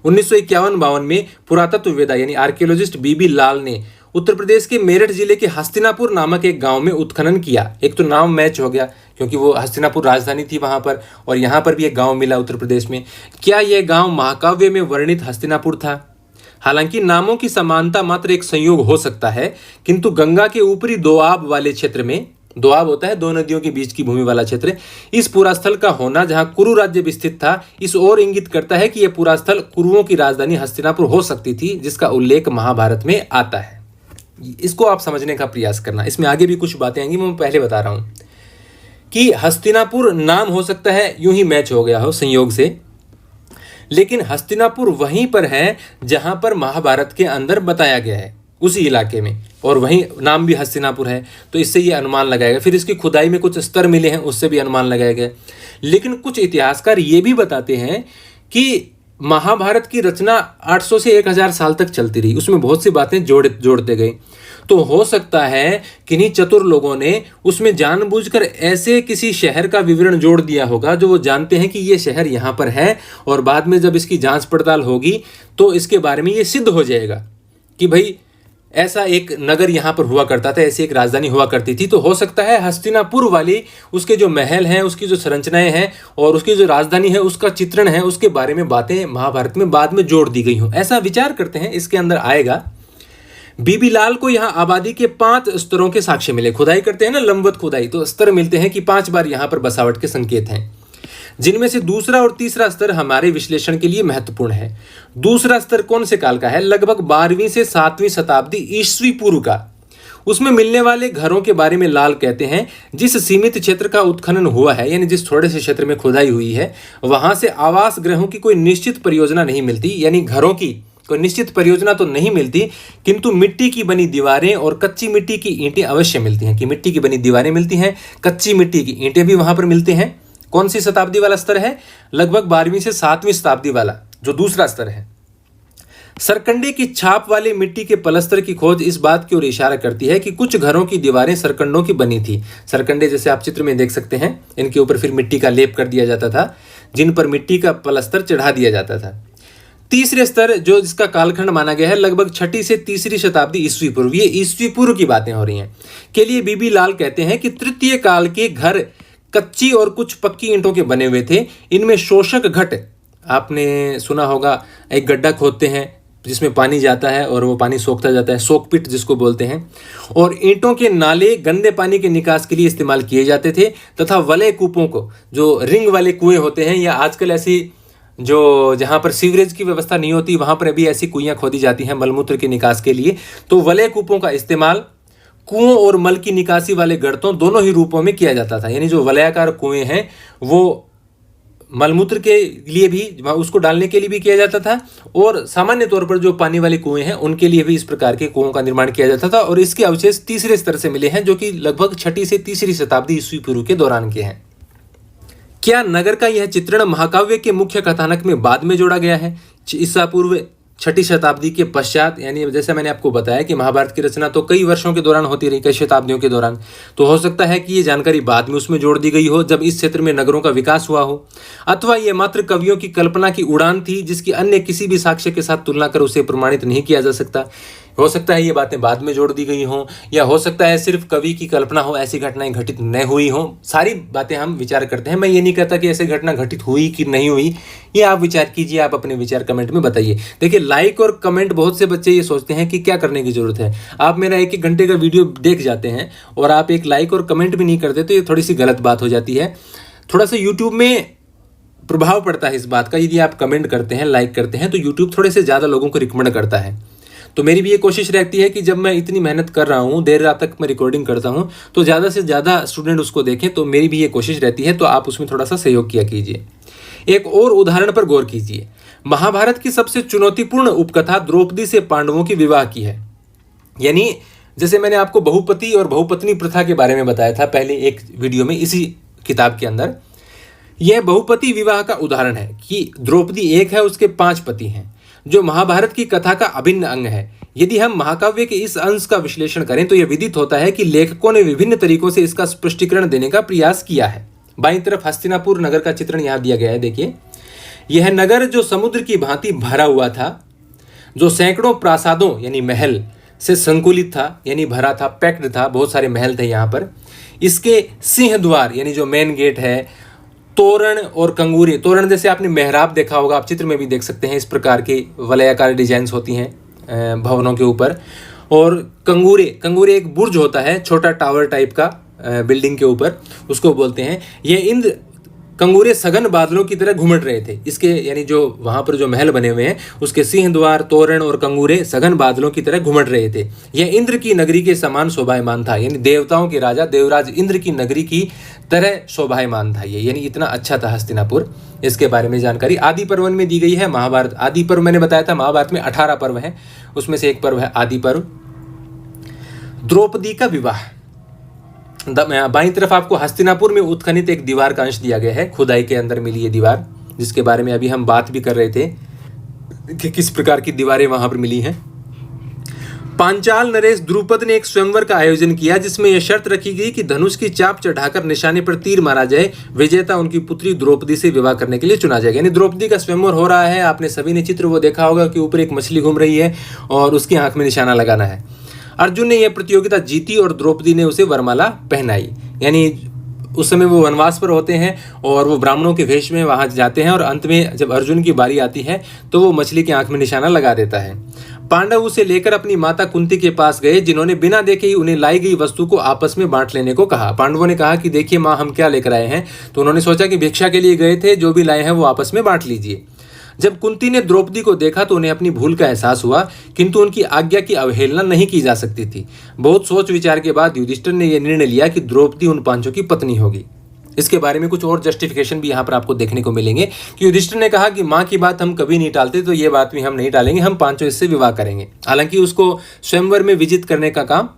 1951-52 में पुरातत्ववेदा यानी आर्कियोलॉजिस्ट बीबी लाल ने उत्तर प्रदेश के मेरठ जिले के हस्तिनापुर नामक एक गांव में उत्खनन किया। एक तो नाम मैच हो गया क्योंकि वो हस्तिनापुर राजधानी थी वहां पर, और यहाँ पर भी एक गांव मिला उत्तर प्रदेश में। क्या यह गांव महाकाव्य में वर्णित हस्तिनापुर था? हालांकि नामों की समानता मात्र एक संयोग हो सकता है, किंतु गंगा के ऊपरी दोआब वाले क्षेत्र में दोआब होता है दो नदियों के बीच की भूमि वाला क्षेत्र। इस पुरास्थल का होना जहां कुरु राज्य विस्तृत था, इस ओर इंगित करता है कि यह पुरास्थल कुरुओं की राजधानी हस्तिनापुर हो सकती थी, जिसका उल्लेख महाभारत में आता है। इसको आप समझने का प्रयास करना। इसमें आगे भी कुछ बातें आएंगी, मैं पहले बता रहा हूं कि हस्तिनापुर नाम हो सकता है यूं ही मैच हो गया हो संयोग से, लेकिन हस्तिनापुर वहीं पर है जहां पर महाभारत के अंदर बताया गया है, उसी इलाके में, और वहीं नाम भी हस्तिनापुर है। तो इससे ये अनुमान लगाया गया। फिर इसकी खुदाई में कुछ स्तर मिले हैं, उससे भी अनुमान लगाया गया। लेकिन कुछ इतिहासकार ये भी बताते हैं कि महाभारत की रचना 800 से 1000 साल तक चलती रही, उसमें बहुत सी बातें जोड़ते गए। तो हो सकता है किन्हीं चतुर लोगों ने उसमें जानबूझकर ऐसे किसी शहर का विवरण जोड़ दिया होगा जो वो जानते हैं कि ये शहर यहाँ पर है, और बाद में जब इसकी जांच पड़ताल होगी तो इसके बारे में ये सिद्ध हो जाएगा कि भाई ऐसा एक नगर यहाँ पर हुआ करता था, ऐसी एक राजधानी हुआ करती थी। तो हो सकता है हस्तिनापुर वाली उसके जो महल हैं, उसकी जो संरचनाएं हैं और उसकी जो राजधानी है, उसका चित्रण है, उसके बारे में बातें महाभारत में बाद में जोड़ दी गई हों। ऐसा विचार करते हैं, इसके अंदर आएगा। बीबी लाल को यहाँ आबादी के 5 स्तरों के साक्ष्य मिले। खुदाई करते हैं ना, लंबवत खुदाई, तो स्तर मिलते हैं कि 5 बार यहाँ पर बसावट के संकेत हैं, जिनमें से दूसरा और तीसरा स्तर हमारे विश्लेषण के लिए महत्वपूर्ण है। दूसरा स्तर कौन से काल का है? लगभग 12वीं से 7वीं शताब्दी ईस्वी पूर्व का। उसमें मिलने वाले घरों के बारे में लाल कहते हैं, जिस सीमित क्षेत्र का उत्खनन हुआ है, यानी जिस थोड़े से क्षेत्र में खुदाई हुई है, वहां से आवास गृहों की कोई निश्चित परियोजना नहीं मिलती, यानी घरों की कोई निश्चित परियोजना तो नहीं मिलती, किंतु मिट्टी की बनी दीवारें और कच्ची मिट्टी की ईंटें अवश्य मिलती हैं। कि मिट्टी की बनी दीवारें मिलती हैं, कच्ची मिट्टी की ईंटें भी वहां पर मिलते हैं। कौन सी शताब्दी वाला स्तर है? लगभग 12वीं से 7वीं शताब्दी वाला, जो दूसरा स्तर है। सरकंडे की छाप वाले मिट्टी के पलस्तर की खोज इस बात की ओर इशारा करती है कि कुछ घरों की दीवारें सरकंडों की बनी थी। सरकंडे जैसे आप चित्र में देख सकते हैं, इनके ऊपर फिर मिट्टी का लेप कर दिया जाता था, जिन पर मिट्टी का पलस्तर चढ़ा दिया जाता था। तीसरे स्तर जो इसका कालखंड माना गया है, लगभग 6ठी से 3री शताब्दी ईस्वी पूर्व, ये ईस्वी पूर्व की बातें हो रही हैं, के लिए बीबी लाल कहते हैं कि तृतीय काल के घर कच्ची और कुछ पक्की ईंटों के बने हुए थे। इनमें शोषक घट, आपने सुना होगा, एक गड्ढा खोदते हैं जिसमें पानी जाता है और वो पानी सोखता जाता है, सोकपिट जिसको बोलते हैं, और ईंटों के नाले गंदे पानी के निकास के लिए इस्तेमाल किए जाते थे, तथा वलय कूपों को, जो रिंग वाले कुएं होते हैं, या आजकल ऐसी जो जहाँ पर सीवरेज की व्यवस्था नहीं होती वहाँ पर अभी ऐसी कुइयाँ खोदी जाती हैं मलमूत्र के निकास के लिए, तो वलय कूपों का इस्तेमाल कुओं और मल की निकासी वाले गर्तों दोनों ही रूपों में किया जाता था। यानी जो वलयाकार कुएं हैं वो मलमूत्र के लिए भी, उसको डालने के लिए भी किया जाता था, और सामान्य तौर पर जो पानी वाले कुएं हैं उनके लिए भी इस प्रकार के कुओं का निर्माण किया जाता था। और इसके अवशेष तीसरे स्तर से मिले हैं, जो कि लगभग 6ठी से 3री शताब्दी ईस्वी पूर्व के दौरान के हैं। क्या नगर का यह चित्रण महाकाव्य के मुख्य कथानक में बाद में जोड़ा गया है, ईसा पूर्व 6ठी शताब्दी के पश्चात? यानी जैसे मैंने आपको बताया कि महाभारत की रचना तो कई वर्षों के दौरान होती रही, कई शताब्दियों के दौरान, तो हो सकता है कि ये जानकारी बाद में उसमें जोड़ दी गई हो जब इस क्षेत्र में नगरों का विकास हुआ हो, अथवा ये मात्र कवियों की कल्पना की उड़ान थी जिसकी अन्य किसी भी साक्ष्य के साथ तुलना कर उसे प्रमाणित नहीं किया जा सकता। हो सकता है ये बातें बाद में जोड़ दी गई हों, या हो सकता है सिर्फ कवि की कल्पना हो, ऐसी घटनाएं घटित न हुई हों। सारी बातें हम विचार करते हैं। मैं ये नहीं कहता कि ऐसी घटना घटित हुई कि नहीं हुई, ये आप विचार कीजिए, आप अपने विचार कमेंट में बताइए। देखिए, लाइक और कमेंट, बहुत से बच्चे ये सोचते हैं कि क्या करने की जरूरत है। आप मेरा 1-1 घंटे का वीडियो देख जाते हैं और आप एक लाइक और कमेंट भी नहीं करते, तो ये थोड़ी सी गलत बात हो जाती है। थोड़ा सा यूट्यूब में प्रभाव पड़ता है इस बात का। यदि आप कमेंट करते हैं, लाइक करते हैं, तो यूट्यूब थोड़े से ज़्यादा लोगों को रिकमेंड करता है। तो मेरी भी ये कोशिश रहती है कि जब मैं इतनी मेहनत कर रहा हूँ, देर रात तक मैं रिकॉर्डिंग करता हूँ, तो ज़्यादा से ज़्यादा स्टूडेंट उसको देखें। तो मेरी भी ये कोशिश रहती है, तो आप उसमें थोड़ा सा सहयोग किया कीजिए। एक और उदाहरण पर गौर कीजिए। महाभारत की सबसे चुनौतीपूर्ण उपकथा द्रौपदी से पांडवों की विवाह की है। यानी जैसे मैंने आपको बहुपति और बहुपत्नी प्रथा के बारे में बताया था पहले एक वीडियो में, इसी किताब के अंदर, यह बहुपति विवाह का उदाहरण है कि द्रौपदी एक है, उसके 5 पति हैं, जो महाभारत की कथा का अभिन्न अंग है। यदि हम महाकाव्य के इस अंश का विश्लेषण करें तो यह विदित होता है कि लेखकों ने विभिन्न तरीकों से इसका स्पष्टीकरण देने का प्रयास किया है। बाईं तरफ हस्तिनापुर नगर का चित्रण यहाँ दिया गया है। देखिए, यह नगर जो समुद्र की भांति भरा हुआ था, जो सैकड़ों प्रासादों यानी महल से संकुलित था, यानी भरा था, पैक्ड था, बहुत सारे महल थे यहाँ पर। इसके सिंह द्वार यानी जो मेन गेट है, तोरण और कंगूरे, तोरण जैसे आपने मेहराब देखा होगा, आप चित्र में भी देख सकते हैं, इस प्रकार के वलयाकार डिजाइन्स होती हैं भवनों के ऊपर। और कंगूरे, कंगूरे एक बुर्ज होता है, छोटा टावर टाइप का, बिल्डिंग के ऊपर, उसको बोलते हैं। ये इंद्र कंगूरे सघन बादलों की तरह घुमट रहे थे। इसके यानी जो वहाँ पर जो महल बने हुए हैं उसके सिंह द्वार, तोरण और कंगूरे सघन बादलों की तरह घुमट रहे थे। यह इंद्र की नगरी के समान शोभायमान था, यानी देवताओं के राजा देवराज इंद्र की नगरी की तरह शोभायमान था ये, यानी इतना अच्छा था हस्तिनापुर। इसके बारे में जानकारी आदि पर्व में दी गई है। महाभारत आदि पर्व मैंने बताया था, महाभारत में 18 पर्व हैं, उसमें से एक पर्व है आदि पर्व। द्रौपदी का विवाह। बाईं तरफ आपको हस्तिनापुर में उत्खनित एक दीवार का अंश दिया गया है, खुदाई के अंदर मिली ये दीवार, जिसके बारे में अभी हम बात भी कर रहे थे कि किस प्रकार की दीवारें वहां पर मिली हैं। पांचाल नरेश द्रुपद ने एक स्वयंवर का आयोजन किया जिसमें यह शर्त रखी गई कि धनुष की चाप चढ़ाकर निशाने पर तीर मारा जाए, विजेता उनकी पुत्री द्रौपदी से विवाह करने के लिए चुना जाएगा। यानी द्रौपदी का स्वयंवर हो रहा है, आपने सभी ने चित्र वो देखा होगा कि ऊपर एक मछली घूम रही है और उसकी आंख में निशाना लगाना है। अर्जुन ने यह प्रतियोगिता जीती और द्रौपदी ने उसे वरमाला पहनाई। यानी उस समय वो वनवास पर होते हैं और वो ब्राह्मणों के वेश में वहां जाते हैं और अंत में जब अर्जुन की बारी आती है तो वो मछली की आंख में निशाना लगा देता है। पांडव उसे लेकर अपनी माता कुंती के पास गए, जिन्होंने बिना देखे ही उन्हें लाई गई वस्तु को आपस में बांट लेने को कहा। पांडवों ने कहा कि देखिए माँ, हम क्या लेकर आए हैं, तो उन्होंने सोचा कि भिक्षा के लिए गए थे, जो भी लाए हैं वो आपस में बांट लीजिए। जब कुंती ने द्रौपदी को देखा तो उन्हें अपनी भूल का एहसास हुआ, किंतु उनकी आज्ञा की अवहेलना नहीं की जा सकती थी। बहुत सोच विचार के बाद युधिष्ठिर ने यह निर्णय लिया कि द्रौपदी उन पांचों की पत्नी होगी। इसके बारे में कुछ और जस्टिफिकेशन भी यहाँ पर आपको देखने को मिलेंगे कि युधिष्ठिर ने कहा कि माँ की बात हम कभी नहीं टालते, तो ये बात भी हम नहीं टालेंगे, हम पांचों इससे विवाह करेंगे। हालांकि उसको स्वयंवर में विजित करने का काम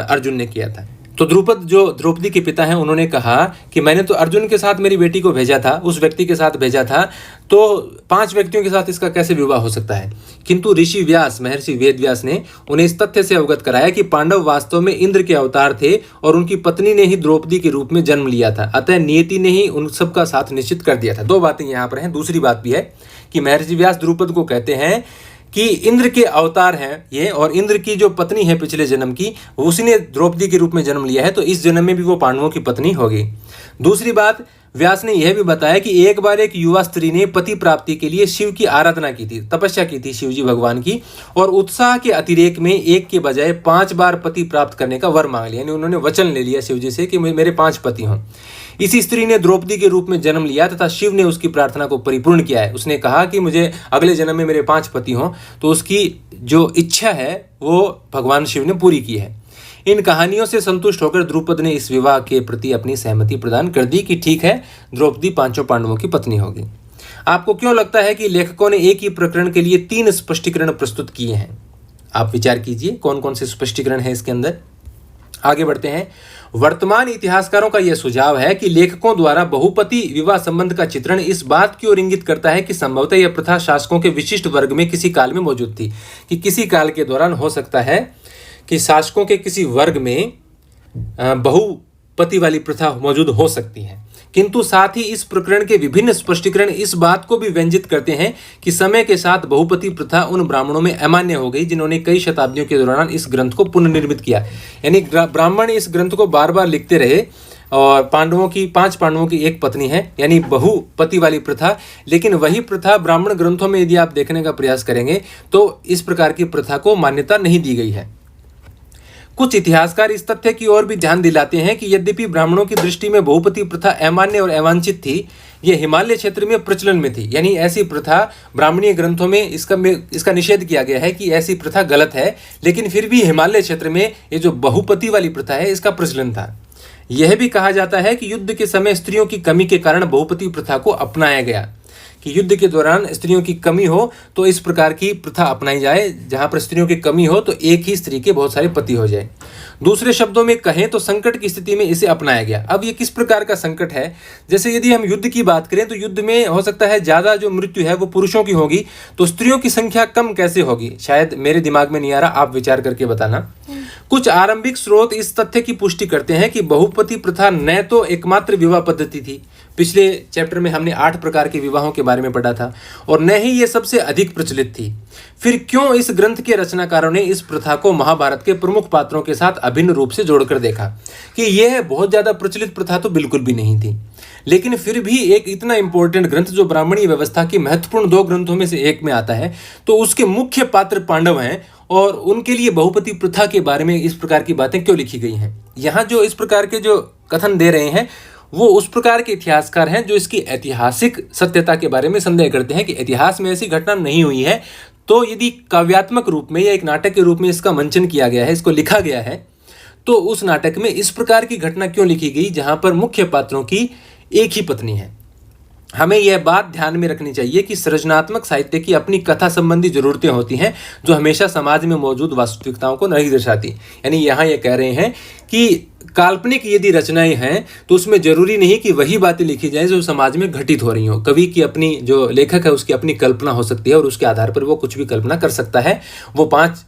अर्जुन ने किया था। तो द्रुपद जो द्रौपदी के पिता हैं, उन्होंने कहा कि मैंने तो अर्जुन के साथ मेरी बेटी को भेजा था, उस व्यक्ति के साथ भेजा था, तो 5 व्यक्तियों के साथ इसका कैसे विवाह हो सकता है। किंतु ऋषि व्यास, महर्षि वेद व्यास ने उन्हें इस तथ्य से अवगत कराया कि पांडव वास्तव में इंद्र के अवतार थे और उनकी पत्नी ने ही द्रौपदी के रूप में जन्म लिया था, अतः नियति ने ही उन सबका साथ निश्चित कर दिया था। 2 बातें यहाँ पर हैं। दूसरी बात भी है कि महर्षि व्यास द्रुपद को कहते हैं कि इंद्र के अवतार हैं ये, और इंद्र की जो पत्नी है पिछले जन्म की, उसी ने द्रौपदी के रूप में जन्म लिया है, तो इस जन्म में भी वो पांडवों की पत्नी होगी। दूसरी बात, व्यास ने यह भी बताया कि एक बार एक युवा स्त्री ने पति प्राप्ति के लिए शिव की आराधना की थी, तपस्या की थी शिवजी भगवान की, और उत्साह के अतिरेक में एक के बजाय 5 बार पति प्राप्त करने का वर मांग लिया। यानी उन्होंने वचन ले लिया शिवजी से कि मेरे 5 पति हों। इसी स्त्री ने द्रौपदी के रूप में जन्म लिया तथा शिव ने उसकी प्रार्थना को परिपूर्ण किया है। उसने कहा कि मुझे अगले जन्म में मेरे 5 पति हों, तो उसकी जो इच्छा है वो भगवान शिव ने पूरी की है। इन कहानियों से संतुष्ट होकर द्रुपद ने इस विवाह के प्रति अपनी सहमति प्रदान कर दी कि ठीक है, द्रौपदी 5 पांडवों की पत्नी होगी। आपको क्यों लगता है कि लेखकों ने एक ही प्रकरण के लिए 3 स्पष्टीकरण प्रस्तुत किए हैं? आप विचार कीजिए कौन कौन से स्पष्टीकरण है इसके अंदर। आगे बढ़ते हैं। वर्तमान इतिहासकारों का यह सुझाव है कि लेखकों द्वारा बहुपति विवाह संबंध का चित्रण इस बात की ओर इंगित करता है कि संभवतः यह प्रथा शासकों के विशिष्ट वर्ग में किसी काल में मौजूद थी, कि किसी काल के दौरान हो सकता है कि शासकों के किसी वर्ग में बहुपति वाली प्रथा मौजूद हो सकती है। किंतु साथ ही इस प्रकरण के विभिन्न स्पष्टीकरण इस बात को भी व्यंजित करते हैं कि समय के साथ बहुपति प्रथा उन ब्राह्मणों में अमान्य हो गई जिन्होंने कई शताब्दियों के दौरान इस ग्रंथ को पुनर्निर्मित किया। यानी ब्राह्मण इस ग्रंथ को बार बार लिखते रहे और 5 पांडवों की एक पत्नी है, यानी बहुपति वाली प्रथा। लेकिन वही प्रथा ब्राह्मण ग्रंथों में यदि आप देखने का प्रयास करेंगे तो इस प्रकार की प्रथा को मान्यता नहीं दी गई है। कुछ इतिहासकार इस तथ्य की ओर भी ध्यान दिलाते हैं कि यद्यपि ब्राह्मणों की दृष्टि में बहुपति प्रथा अमान्य और अवांछित थी, यह हिमालय क्षेत्र में प्रचलन में थी। यानी ऐसी प्रथा ब्राह्मणीय ग्रंथों में इसका निषेध किया गया है कि ऐसी प्रथा गलत है, लेकिन फिर भी हिमालय क्षेत्र में ये जो बहुपति वाली प्रथा है इसका प्रचलन था। यह भी कहा जाता है कि युद्ध के समय स्त्रियों की कमी के कारण बहुपति प्रथा को अपनाया गया, कि युद्ध के दौरान स्त्रियों की कमी हो तो इस प्रकार की प्रथा अपनाई जाए, जहां पर स्त्रियों की कमी हो तो एक ही स्त्री के बहुत सारे पति हो जाए। दूसरे शब्दों में कहें तो संकट की स्थिति में इसे अपनाया गया। अब ये किस प्रकार का संकट है? जैसे यदि हम युद्ध की बात करें तो युद्ध में हो सकता है ज्यादा जो मृत्यु है वो पुरुषों की होगी, तो स्त्रियों की संख्या कम कैसे होगी? शायद मेरे दिमाग में नहीं आ रहा, आप विचार करके बताना। कुछ आरंभिक स्रोत इस तथ्य की पुष्टि करते हैं कि बहुपति प्रथा न तो एकमात्र विवाह पद्धति थी, पिछले चैप्टर में हमने 8 प्रकार के विवाहों के बारे में पढ़ा था, और न ही ये सबसे अधिक प्रचलित थी। फिर क्यों इस ग्रंथ के रचनाकारों ने इस प्रथा को महाभारत के प्रमुख पात्रों के साथ अभिन्न रूप से जोड़कर देखा कि यह बहुत ज्यादा प्रचलित प्रथा तो बिल्कुल भी नहीं थी, लेकिन फिर भी एक इतना इंपॉर्टेंट ग्रंथ जो ब्राह्मणीय व्यवस्था की महत्वपूर्ण 2 ग्रंथों में से एक में आता है, तो उसके मुख्य पात्र पांडव हैं और उनके लिए बहुपति प्रथा के बारे में इस प्रकार की बातें क्यों लिखी गई हैं। यहाँ जो इस प्रकार के जो कथन दे रहे हैं वो उस प्रकार के इतिहासकार हैं जो इसकी ऐतिहासिक सत्यता के बारे में संदेह करते हैं कि इतिहास में ऐसी घटना नहीं हुई है, तो यदि काव्यात्मक रूप में या एक नाटक के रूप में इसका मंचन किया गया है, इसको लिखा गया है, तो उस नाटक में इस प्रकार की घटना क्यों लिखी गई जहां पर मुख्य पात्रों की एक ही पत्नी है। हमें यह बात ध्यान में रखनी चाहिए कि सृजनात्मक साहित्य की अपनी कथा संबंधी जरूरतें होती हैं जो हमेशा समाज में मौजूद वास्तविकताओं को नहीं दर्शाती। यानी यहाँ ये कह रहे हैं कि काल्पनिक यदि रचनाएं हैं तो उसमें जरूरी नहीं कि वही बातें लिखी जाए जो समाज में घटित हो रही हो। कवि की अपनी, जो लेखक है उसकी अपनी कल्पना हो सकती है और उसके आधार पर वो कुछ भी कल्पना कर सकता है। वो 5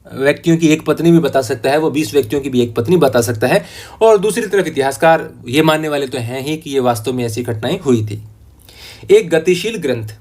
व्यक्तियों की एक पत्नी भी बता सकता है, वो 20 व्यक्तियों की भी एक पत्नी बता सकता है। और दूसरी तरफ इतिहासकार ये मानने वाले तो हैं ही कि ये वास्तव में ऐसी घटनाएं हुई थी। एक गतिशील ग्रंथ।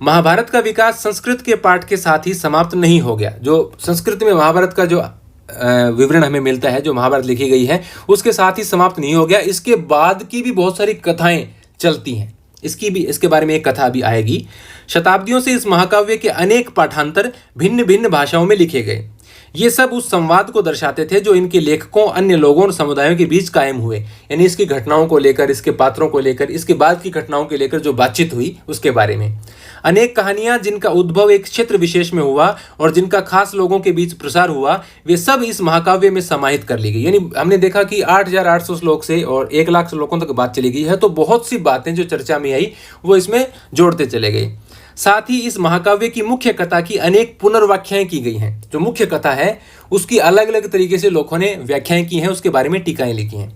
महाभारत का विकास संस्कृत के पाठ के साथ ही समाप्त नहीं हो गया। जो संस्कृत में महाभारत का जो विवरण हमें मिलता है, जो महाभारत लिखी गई है, उसके साथ ही समाप्त नहीं हो गया। इसके बाद की भी बहुत सारी कथाएं चलती हैं। इसके बारे में एक कथा भी आएगी। शताब्दियों से इस महाकाव्य के अनेक पाठांतर भिन्न भिन्न भाषाओं में लिखे गए। ये सब उस संवाद को दर्शाते थे जो इनके लेखकों, अन्य लोगों और समुदायों के बीच कायम हुए। यानी इसकी घटनाओं को लेकर, इसके पात्रों को लेकर, इसके बाद की घटनाओं के लेकर जो बातचीत हुई उसके बारे में। अनेक कहानियां जिनका उद्भव एक क्षेत्र विशेष में हुआ और जिनका खास लोगों के बीच प्रसार हुआ, वे सब इस महाकाव्य में समाहित कर ली गई। यानी हमने देखा कि 8,800 श्लोक से और 1 लाख श्लोकों तक बात चली गई है, तो बहुत सी बातें जो चर्चा में आई वो इसमें जोड़ते चले गए। साथ ही इस महाकाव्य की मुख्य कथा की अनेक पुनर्व्याख्याएं की गई हैं। जो मुख्य कथा है उसकी अलग अलग तरीके से लोगों ने व्याख्याएं की हैं, उसके बारे में टीकाएं लिखी हैं।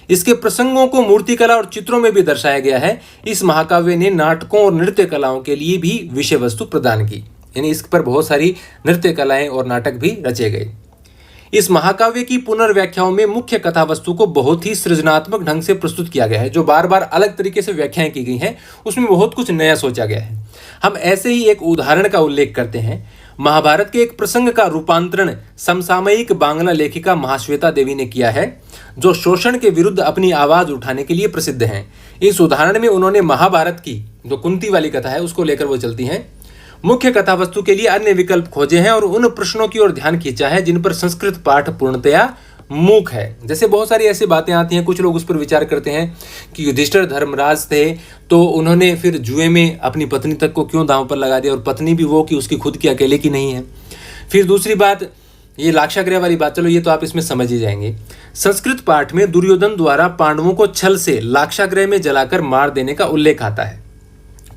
इसके प्रसंगों को मूर्तिकला और चित्रों में भी दर्शाया गया है। इस महाकाव्य ने नाटकों और नृत्य कलाओं के लिए भी विषय वस्तु प्रदान की। यानी इस पर बहुत सारी नृत्य कलाएं और नाटक भी रचे गए। इस महाकाव्य की पुनर्व्याख्याओं में मुख्य कथा वस्तु को बहुत ही सृजनात्मक ढंग से प्रस्तुत किया गया है। जो बार बार अलग तरीके से व्याख्याएं की गई हैं उसमें बहुत कुछ नया सोचा गया है। हम ऐसे ही एक उदाहरण का उल्लेख करते हैं। महाभारत के एक प्रसंग का रूपांतरण समसामयिक बांग्ला लेखिका महाश्वेता देवी ने किया है, जो शोषण के विरुद्ध अपनी आवाज उठाने के लिए प्रसिद्ध हैं। इस उदाहरण में उन्होंने महाभारत की जो कुंती वाली कथा है उसको लेकर वो चलती हैं। मुख्य कथा वस्तु के लिए अन्य विकल्प खोजे हैं और उन प्रश्नों की ओर ध्यान खींचा है जिन पर संस्कृत पाठ पूर्णतया मूक है। जैसे बहुत सारी ऐसी बातें आती हैं, कुछ लोग उस पर विचार करते हैं कि युधिष्ठिर धर्मराज थे तो उन्होंने फिर जुए में अपनी पत्नी तक को क्यों दांव पर लगा दिया, और पत्नी भी वो कि उसकी खुद की अकेले की नहीं है। फिर दूसरी बात ये लाक्षागृह वाली बात, चलो ये तो आप इसमें समझ ही जाएंगे। संस्कृत पाठ में दुर्योधन द्वारा पांडवों को छल से लाक्षागृह में जलाकर मार देने का उल्लेख आता है,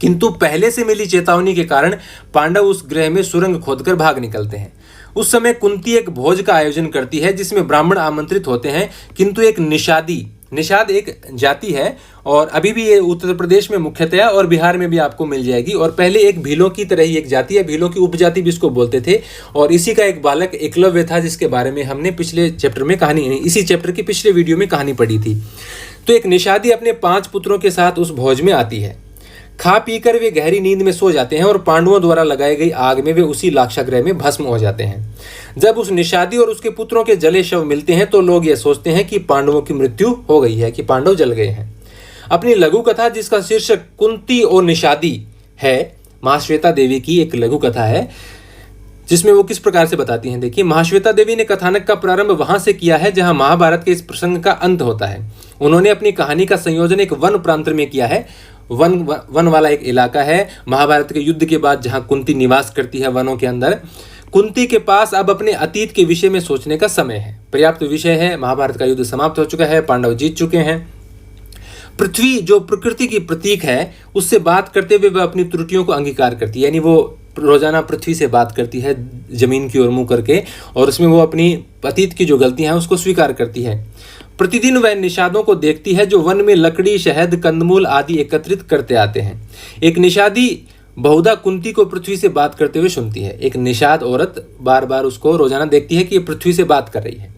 किंतु पहले से मिली चेतावनी के कारण पांडव उस गृह में सुरंग खोदकर भाग निकलते हैं। उस समय कुंती एक भोज का आयोजन करती है जिसमें ब्राह्मण आमंत्रित होते हैं, किंतु एक निषाद एक जाति है और अभी भी ये उत्तर प्रदेश में मुख्यतया और बिहार में भी आपको मिल जाएगी। और पहले एक भीलों की तरह ही एक जाति है, भीलों की उपजाति भी इसको बोलते थे। और इसी का एक बालक एकलव्य था जिसके बारे में हमने पिछले चैप्टर में इसी चैप्टर की पिछले वीडियो में कहानी पढ़ी थी। तो एक निषादी अपने 5 पुत्रों के साथ उस भोज में आती है। खा पीकर वे गहरी नींद में सो जाते हैं और पांडवों द्वारा लगाई गई आग में वे उसी लाक्षागृह में भस्म हो जाते हैं। जब उस निषादी और उसके पुत्रों के जले शव मिलते हैं तो लोग ये सोचते हैं कि पांडवों की मृत्यु हो गई है, कि पांडव जल गए हैं। अपनी लघु कथा जिसका शीर्षक कुंती और निषादी है, महाश्वेता देवी की एक लघु कथा है जिसमें वो किस प्रकार से बताती हैं। देखिए, महाश्वेता देवी ने कथानक का प्रारंभ वहां से किया है जहां महाभारत के इस प्रसंग का अंत होता है। उन्होंने अपनी कहानी का संयोजन एक वन प्रांत में किया है। वन वाला एक इलाका है महाभारत के युद्ध के बाद जहां कुंती निवास करती है वनों के अंदर। कुंती के पास अब अपने अतीत के विषय में सोचने का समय है। पर्याप्त विषय है, महाभारत का युद्ध समाप्त हो चुका है, पांडव जीत चुके हैं। पृथ्वी जो प्रकृति की प्रतीक है उससे बात करते हुए वह अपनी त्रुटियों को अंगीकार करती है। यानी वो रोजाना पृथ्वी से बात करती है जमीन की ओर मुंह करके, और उसमें वो अपनी अतीत की जो गलतियां हैं उसको स्वीकार करती है। प्रतिदिन वह निषादों को देखती है जो वन में लकड़ी, शहद, कंदमूल आदि एकत्रित करते आते हैं। एक निषादी बहुधा कुंती को पृथ्वी से बात करते हुए सुनती है। एक निषाद औरत बार बार उसको रोजाना देखती है कि ये पृथ्वी से बात कर रही है।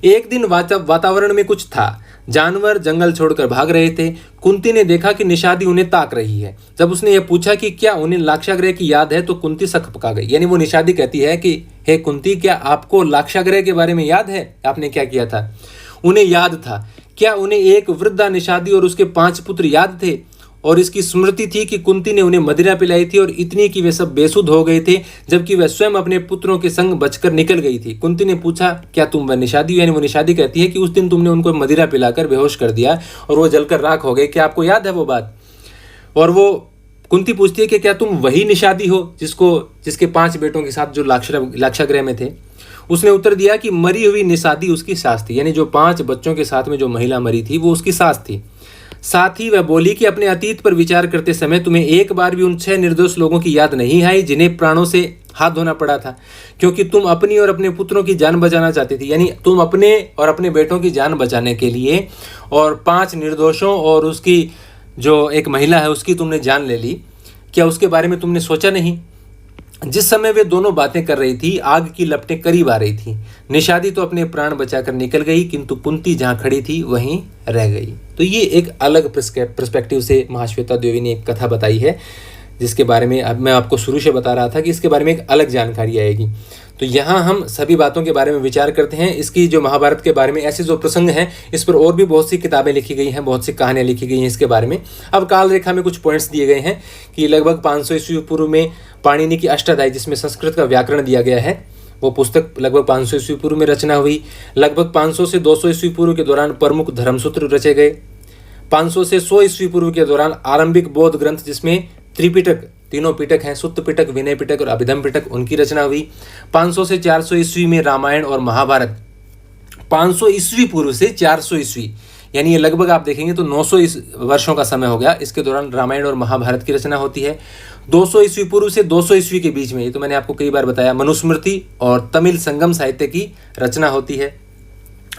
एक दिन वातावरण में कुछ था, जानवर जंगल छोड़कर भाग रहे थे। कुंती ने देखा कि निषादी उन्हें ताक रही है। जब उसने यह पूछा कि क्या उन्हें लाक्षागृह की याद है तो कुंती सकपका गई। यानी वो निषादी कहती है कि हे कुंती, क्या आपको लाक्षागृह के बारे में याद है, आपने क्या किया था? उन्हें याद था। क्या उन्हें एक वृद्धा निषादी और उसके 5 पुत्र याद थे? और इसकी स्मृति थी कि कुंती ने उन्हें मदिरा पिलाई थी और इतनी कि वे सब बेसुध हो गए थे, जबकि वह स्वयं अपने पुत्रों के संग बचकर निकल गई थी। कुंती ने पूछा, क्या तुम वह निषादी? यानी वो निषादी कहती है कि उस दिन तुमने उनको मदिरा पिलाकर बेहोश कर दिया और वो जलकर राख हो गए, क्या आपको याद है वो बात? और वो कुंती पूछती है कि क्या तुम वही निषादी हो जिसके 5 बेटों के साथ जो लाक्षागृह में थे? उसने उत्तर दिया कि मरी हुई निषादी उसकी सास थी, यानी जो 5 बच्चों के साथ में जो महिला मरी थी वो उसकी सास थी। साथ ही वह बोली कि अपने अतीत पर विचार करते समय तुम्हें एक बार भी उन 6 निर्दोष लोगों की याद नहीं आई जिन्हें प्राणों से हाथ धोना पड़ा था, क्योंकि तुम अपनी और अपने पुत्रों की जान बचाना चाहती थी। यानी तुम अपने और अपने बेटों की जान बचाने के लिए और 5 निर्दोषों और उसकी जो एक महिला है उसकी तुमने जान ले ली, क्या उसके बारे में तुमने सोचा नहीं? जिस समय वे दोनों बातें कर रही थी, आग की लपटें करीब आ रही थी। निषादी तो अपने प्राण बचाकर निकल गई, किंतु कुंती जहां खड़ी थी वहीं रह गई। तो ये एक अलग पर्सपेक्टिव से महाश्वेता देवी ने एक कथा बताई है, जिसके बारे में अब मैं आपको शुरू से बता रहा था कि इसके बारे में एक अलग जानकारी आएगी। तो यहाँ हम सभी बातों के बारे में विचार करते हैं। इसकी जो महाभारत के बारे में ऐसे जो प्रसंग हैं, इस पर और भी बहुत सी किताबें लिखी गई हैं, बहुत सी कहानियाँ लिखी गई हैं इसके बारे में। अब काल रेखा में कुछ पॉइंट्स दिए गए हैं कि लगभग 500 ईस्वी पूर्व में पाणिनि की अष्टाध्यायी, जिसमें संस्कृत का व्याकरण दिया गया है, वो पुस्तक लगभग 500 ईस्वी पूर्व में रचना हुई। लगभग 500 से 200 ईस्वी पूर्व के दौरान प्रमुख धर्मसूत्र रचे गए। 500 से 100 ईस्वी पूर्व के दौरान आरंभिक बौद्ध ग्रंथ, जिसमें त्रिपिटक, तीनों पिटक हैं, सुत्त पिटक, विनय पिटक और अभिधम पिटक, उनकी रचना हुई। 500 से 400 ईस्वी में रामायण और महाभारत। 500 ईस्वी पूर्व से 400 ईस्वी, यानी ये लगभग आप देखेंगे तो 900 वर्षों का समय हो गया। इसके दौरान रामायण और महाभारत की रचना होती है। 200 ईस्वी पूर्व से 200 ईस्वी के बीच में, ये तो मैंने आपको कई बार बताया, मनुस्मृति और तमिल संगम साहित्य की रचना होती है।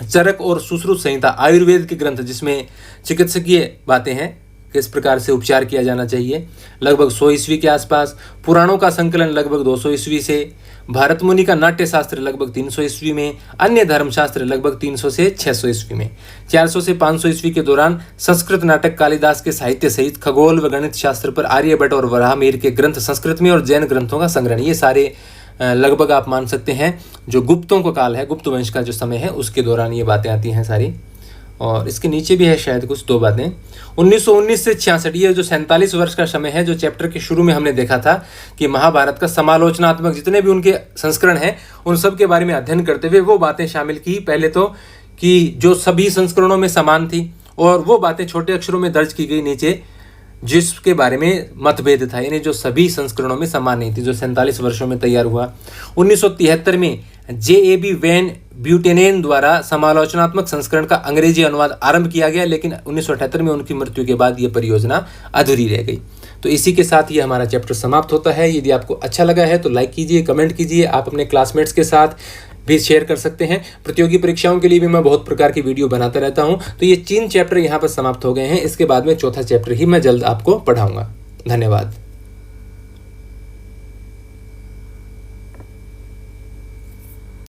चरक और सुश्रुत संहिता, आयुर्वेद के ग्रंथ जिसमें चिकित्सकीय बातें हैं, किस प्रकार से उपचार किया जाना चाहिए, लगभग 100 ईस्वी के आसपास। पुराणों का संकलन लगभग 200 ईस्वी से। भारत मुनि का नाट्य शास्त्र लगभग 300 ईस्वी में। अन्य धर्मशास्त्र लगभग 300 से 600 ईस्वी में। 400 से 500 ईस्वी के दौरान संस्कृत नाटक, कालिदास के साहित्य सहित खगोल व गणित शास्त्र पर आर्यभट्ट और वराहमिहिर के ग्रंथ संस्कृत में और जैन ग्रंथों का संग्रहण, ये सारे लगभग आप मान सकते हैं जो गुप्तों का काल है, गुप्त वंश का जो समय है, उसके दौरान ये बातें आती हैं सारी। और इसके नीचे भी है शायद कुछ 2 बातें। 1919 से 66, ये जो 47 वर्ष का समय है, जो चैप्टर के शुरू में हमने देखा था कि महाभारत का समालोचनात्मक जितने भी उनके संस्करण हैं उन सब के बारे में अध्ययन करते हुए वो बातें शामिल की। पहले तो कि जो सभी संस्करणों में समान थी, और वो बातें छोटे अक्षरों में दर्ज की गई नीचे, जिसके बारे में मतभेद था, यानी जो सभी संस्करणों में समान नहीं थी, जो 47 वर्षों में तैयार हुआ। 1973 में J.A.B. वैन ब्यूटेनेन द्वारा समालोचनात्मक संस्करण का अंग्रेजी अनुवाद आरंभ किया गया, लेकिन 1978 में उनकी मृत्यु के बाद यह परियोजना अधूरी रह गई। तो इसी के साथ ये हमारा चैप्टर समाप्त होता है। यदि आपको अच्छा लगा है तो लाइक कीजिए, कमेंट कीजिए, आप अपने क्लासमेट्स के साथ भी शेयर कर सकते हैं। प्रतियोगी परीक्षाओं के लिए भी मैं बहुत प्रकार की वीडियो बनाता रहता हूं। तो ये 3 चैप्टर यहाँ पर समाप्त हो गए हैं। इसके बाद में 4था चैप्टर ही मैं जल्द आपको पढ़ाऊंगा। धन्यवाद।